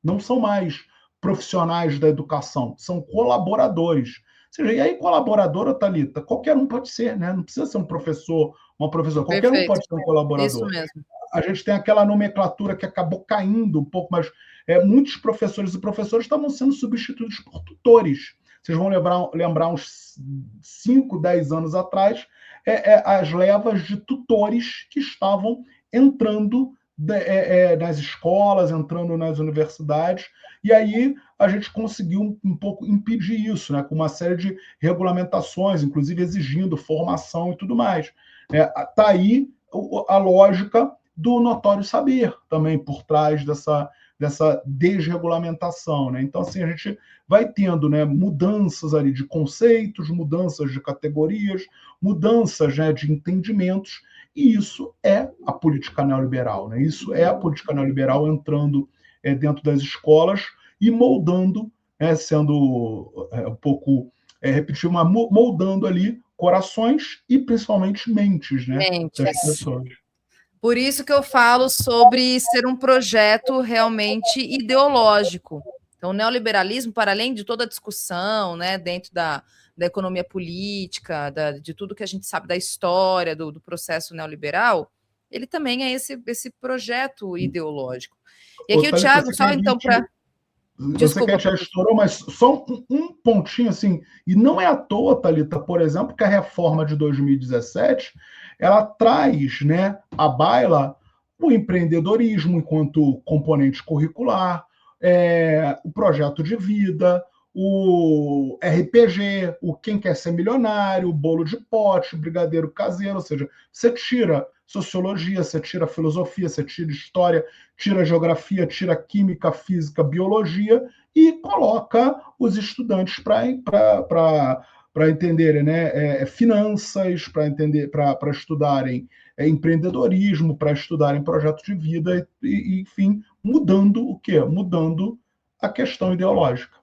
não são mais profissionais da educação, são colaboradores. Ou seja, e aí colaboradora, Thalita, qualquer um pode ser, né? Não precisa ser um professor, uma professora, qualquer um Perfeito. pode ser um Isso colaborador. mesmo. A gente tem aquela nomenclatura que acabou caindo um pouco, mas muitos professores e professoras estavam sendo substituídos por tutores. Vocês vão lembrar uns 5, 10 anos atrás, as levas de tutores que estavam entrando nas escolas, entrando nas universidades, e aí a gente conseguiu um pouco impedir isso, né, com uma série de regulamentações, inclusive exigindo formação e tudo mais. Está aí a lógica do notório saber também por trás dessa desregulamentação. Né? Então, assim, a gente vai tendo, né, mudanças ali de conceitos, mudanças de categorias, mudanças, né, de entendimentos, e isso é a política neoliberal. Né? Isso é a política neoliberal entrando dentro das escolas e moldando, sendo um pouco repetitivo, mas moldando ali corações e principalmente mentes, né, das Mentes. pessoas. Por isso que eu falo sobre ser um projeto realmente ideológico. Então, o neoliberalismo, para além de toda a discussão, né, dentro da economia política, de tudo que a gente sabe da história do processo neoliberal, ele também é esse projeto ideológico. E aqui o Thalita, Thiago, só então para... Eu sei que a Desculpa, gente já estourou, mas só um pontinho assim, e não é à toa, Thalita, por exemplo, que a reforma de 2017 ela traz, né, à baila o empreendedorismo enquanto componente curricular, o projeto de vida, o RPG, o Quem Quer Ser Milionário, o bolo de pote, o brigadeiro caseiro, ou seja, você tira sociologia, você tira filosofia, você tira história, tira geografia, tira química, física, biologia e coloca os estudantes para entenderem, né, finanças, para estudarem empreendedorismo, para estudarem projetos de vida, e, enfim, mudando o quê? Mudando a questão ideológica.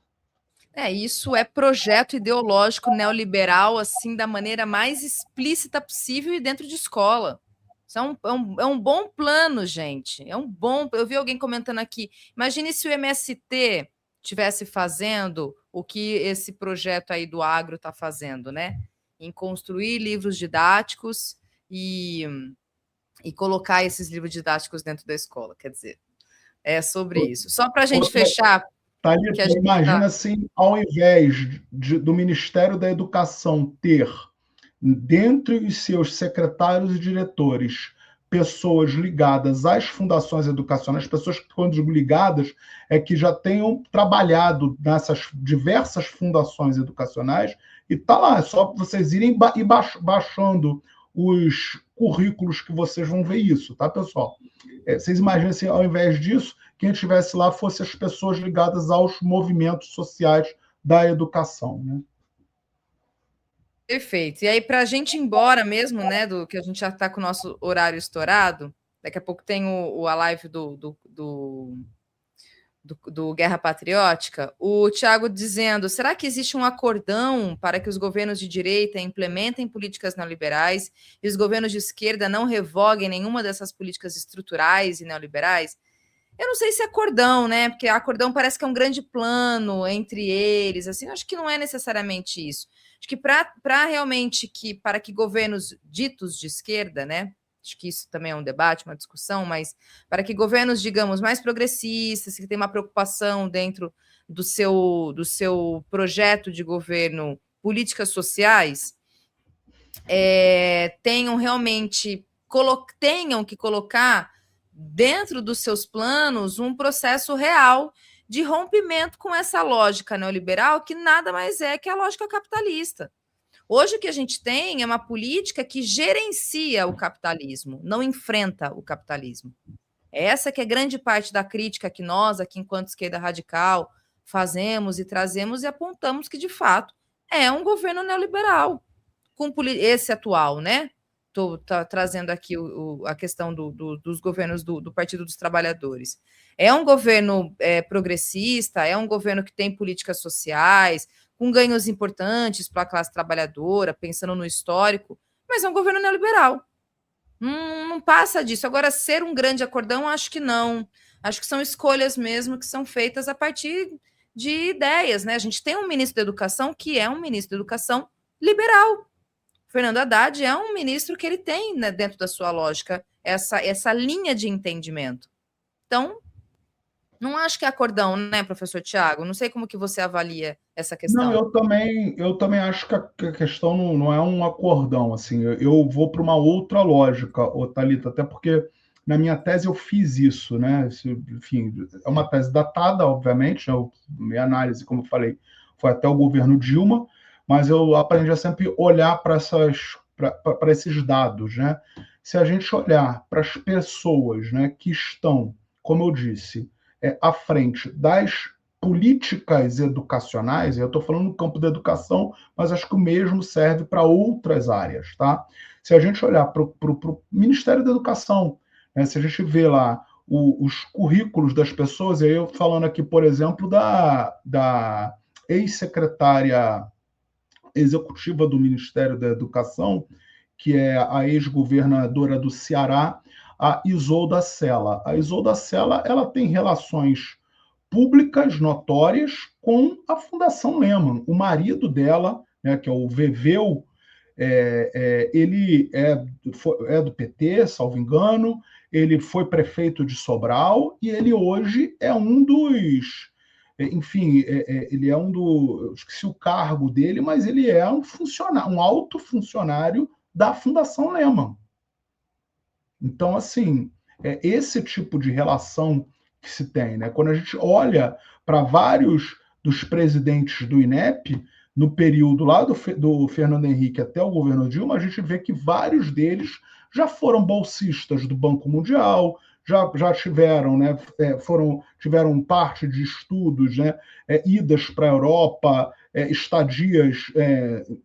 Isso é projeto ideológico neoliberal, assim, da maneira mais explícita possível e dentro de escola. Isso é um bom plano, gente. É um bom. Eu vi alguém comentando aqui. Imagine se o MST estivesse fazendo o que esse projeto aí do agro está fazendo, né? Em construir livros didáticos e colocar esses livros didáticos dentro da escola. Quer dizer, é sobre isso. Só para a gente fechar. Thalita, imagina assim, ao invés do Ministério da Educação ter, dentre os seus secretários e diretores, pessoas ligadas às fundações educacionais, pessoas que, quando digo ligadas, é que já tenham trabalhado nessas diversas fundações educacionais, e tá lá, é só vocês irem baixando os currículos que vocês vão ver isso, tá, pessoal? Vocês imaginem se, ao invés disso, quem estivesse lá fosse as pessoas ligadas aos movimentos sociais da educação, né? Perfeito. E aí, para a gente ir embora mesmo, né, do que a gente já está com o nosso horário estourado, daqui a pouco tem a live do Guerra Patriótica, o Tiago dizendo: será que existe um acordão para que os governos de direita implementem políticas neoliberais e os governos de esquerda não revoguem nenhuma dessas políticas estruturais e neoliberais? Eu não sei se é acordão, né? Porque acordão parece que é um grande plano entre eles. Assim, eu acho que não é necessariamente isso. Acho que para realmente para que governos ditos de esquerda, né? Acho que isso também é um debate, uma discussão, mas para que governos, digamos, mais progressistas, que tem uma preocupação dentro do seu projeto de governo, políticas sociais, tenham realmente tenham que colocar dentro dos seus planos um processo real de rompimento com essa lógica neoliberal, que nada mais é que a lógica capitalista. Hoje o que a gente tem é uma política que gerencia o capitalismo, não enfrenta o capitalismo. Essa que é grande parte da crítica que nós, aqui enquanto esquerda radical, fazemos e trazemos e apontamos que, de fato, é um governo neoliberal, com esse atual, né? Estou trazendo aqui a questão dos governos do Partido dos Trabalhadores. É um governo progressista, é um governo que tem políticas sociais, com ganhos importantes para a classe trabalhadora, pensando no histórico, mas é um governo neoliberal. Não passa disso. Agora, ser um grande acordão, acho que não. Acho que são escolhas mesmo que são feitas a partir de ideias, né? A gente tem um ministro da Educação que é um ministro da Educação liberal. Fernando Haddad é um ministro que ele tem, né, dentro da sua lógica essa linha de entendimento. Então, não acho que é acordão, né, professor Tiago? Não sei como que você avalia essa questão. Não, eu também acho que a questão não é um acordão, assim, eu vou para uma outra lógica, Thalita, até porque na minha tese eu fiz isso, né? Enfim, é uma tese datada, obviamente, minha análise, como eu falei, foi até o governo Dilma, mas eu aprendi a sempre olhar para esses dados, né? Se a gente olhar para as pessoas, né, que estão, como eu disse, à frente das políticas educacionais, eu estou falando no campo da educação, mas acho que o mesmo serve para outras áreas, tá? Se a gente olhar para o Ministério da Educação, né, se a gente vê lá os currículos das pessoas, e aí eu falando aqui, por exemplo, da ex-secretária executiva do Ministério da Educação, que é a ex-governadora do Ceará, a Isolda Sela. A Isolda Sela, ela tem relações públicas notórias com a Fundação Lehman. O marido dela, né, que é o Veveu, ele é do PT, salvo engano, ele foi prefeito de Sobral e ele hoje é um dos... Enfim, ele é um do... Eu esqueci o cargo dele, mas ele é um funcionário, um alto funcionário da Fundação Lehman. Então, assim, esse tipo de relação que se tem, né? Quando a gente olha para vários dos presidentes do INEP, no período lá do Fernando Henrique até o governo Dilma, a gente vê que vários deles já foram bolsistas do Banco Mundial, já tiveram, né, tiveram parte de estudos, né, idas para a Europa, estadias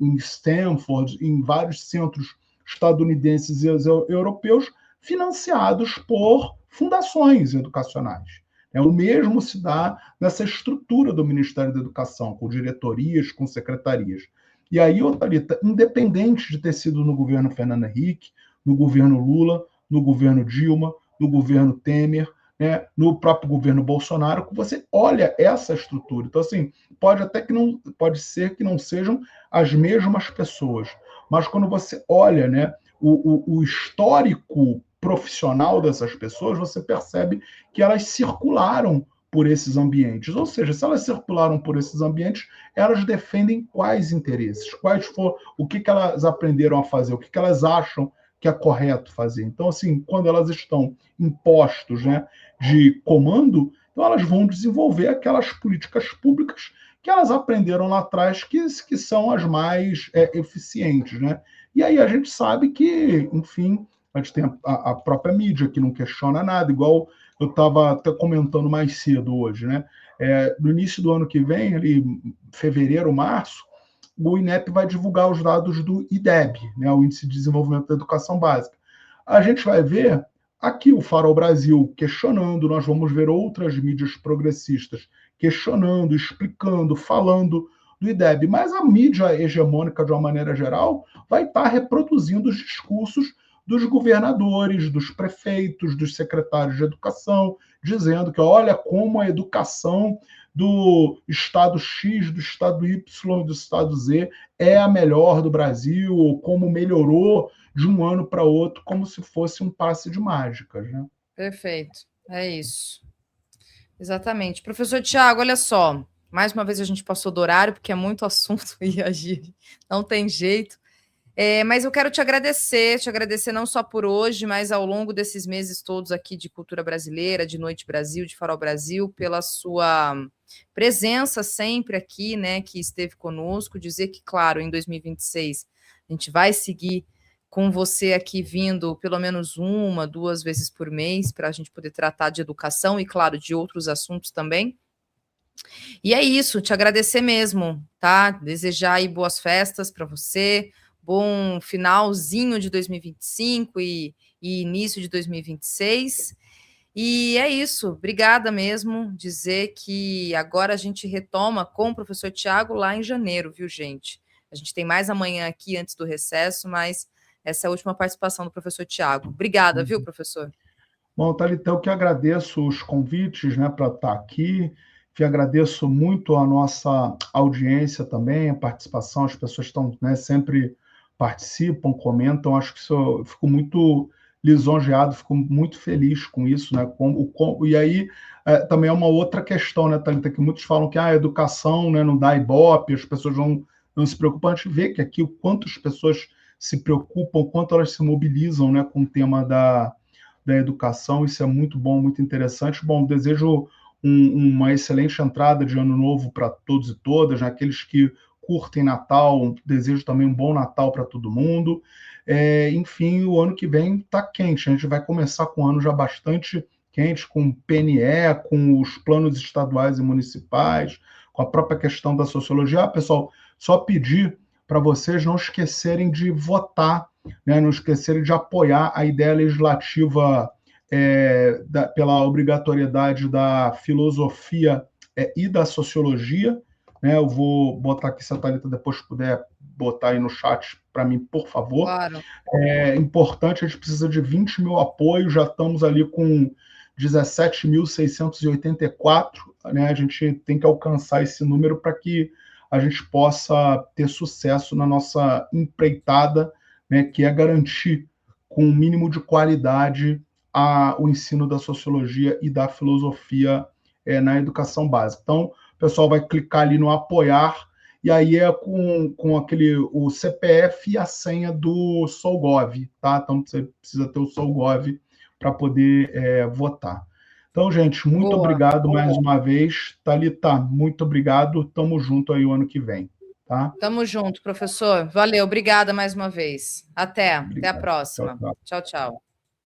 em Stanford, em vários centros estadunidenses e europeus, financiados por fundações educacionais. O mesmo se dá nessa estrutura do Ministério da Educação, com diretorias, com secretarias. E aí, Thalita, independente de ter sido no governo Fernando Henrique, no governo Lula, no governo Dilma, no governo Temer, né, no próprio governo Bolsonaro, você olha essa estrutura. Então, assim, pode ser que não sejam as mesmas pessoas, mas quando você olha, né, o histórico profissional dessas pessoas, você percebe que elas circularam por esses ambientes. Ou seja, se elas circularam por esses ambientes, elas defendem quais interesses, o que elas aprenderam a fazer, o que elas acham que é correto fazer. Então, assim, quando elas estão em postos, né, de comando, então elas vão desenvolver aquelas políticas públicas que elas aprenderam lá atrás, que são as mais eficientes, né? E aí a gente sabe que, enfim, a gente tem a própria mídia que não questiona nada, igual eu estava até comentando mais cedo hoje, né? No início do ano que vem, ali, fevereiro, março, o INEP vai divulgar os dados do IDEB, né, o Índice de Desenvolvimento da Educação Básica. A gente vai ver aqui o Farol Brasil questionando, nós vamos ver outras mídias progressistas questionando, explicando, falando do IDEB, mas a mídia hegemônica, de uma maneira geral, vai estar reproduzindo os discursos dos governadores, dos prefeitos, dos secretários de educação, dizendo que olha como a educação do estado X, do estado Y, do estado Z é a melhor do Brasil, ou como melhorou de um ano para outro, como se fosse um passe de mágicas, né? Perfeito, é isso. Exatamente. Professor Tiago, olha só, mais uma vez a gente passou do horário, porque é muito assunto e agir, não tem jeito. Mas eu quero te agradecer não só por hoje, mas ao longo desses meses todos aqui de Cultura Brasileira, de Noite Brasil, de Farol Brasil, pela sua presença sempre aqui, né, que esteve conosco, dizer que, claro, em 2026 a gente vai seguir com você aqui vindo pelo menos 1, 2 vezes por mês para a gente poder tratar de educação e, claro, de outros assuntos também. E é isso, te agradecer mesmo, tá? Desejar aí boas festas para você, bom finalzinho de 2025 e início de 2026. E é isso, obrigada mesmo. Dizer que agora a gente retoma com o professor Tiago lá em janeiro, viu, gente? A gente tem mais amanhã aqui antes do recesso, mas essa é a última participação do professor Tiago. Obrigada, viu, professor? Bom, Thalita, eu que agradeço os convites, né, para estar aqui, que agradeço muito a nossa audiência também, a participação, as pessoas estão, né, sempre participam, comentam, acho que eu fico muito lisonjeado, fico muito feliz com isso, né, e aí também é uma outra questão, né, Thalita, que muitos falam que a educação, né, não dá ibope, as pessoas não se preocupam, a gente vê que aqui o quanto as pessoas se preocupam, o quanto elas se mobilizam, né, com o tema da da educação, isso é muito bom, muito interessante. Bom, desejo uma excelente entrada de ano novo para todos e todas, né? Aqueles que curtem Natal, desejo também um bom Natal para todo mundo. Enfim, o ano que vem está quente, a gente vai começar com um ano já bastante quente, com PNE, com os planos estaduais e municipais, com a própria questão da sociologia. Pessoal, só pedir para vocês não esquecerem de votar, né? Não esquecerem de apoiar a ideia legislativa pela obrigatoriedade da filosofia e da sociologia, né? Eu vou botar aqui, se a Thalita depois puder botar aí no chat para mim, por favor. Claro. É importante, a gente precisa de 20 mil apoios, já estamos ali com 17.684, né? A gente tem que alcançar esse número para que a gente possa ter sucesso na nossa empreitada, né? Que é garantir, com um mínimo de qualidade, o ensino da sociologia e da filosofia na educação básica. Então, o pessoal vai clicar ali no apoiar, e aí é com o CPF e a senha do Solgov, tá? Então, você precisa ter o Solgov para poder votar. Então, gente, muito obrigado mais uma vez. Thalita, muito obrigado. Tamo junto aí o ano que vem, tá? Tamo junto, professor. Valeu, obrigada mais uma vez. Até a Obrigado. próxima. Tchau, tchau. Tchau, tchau.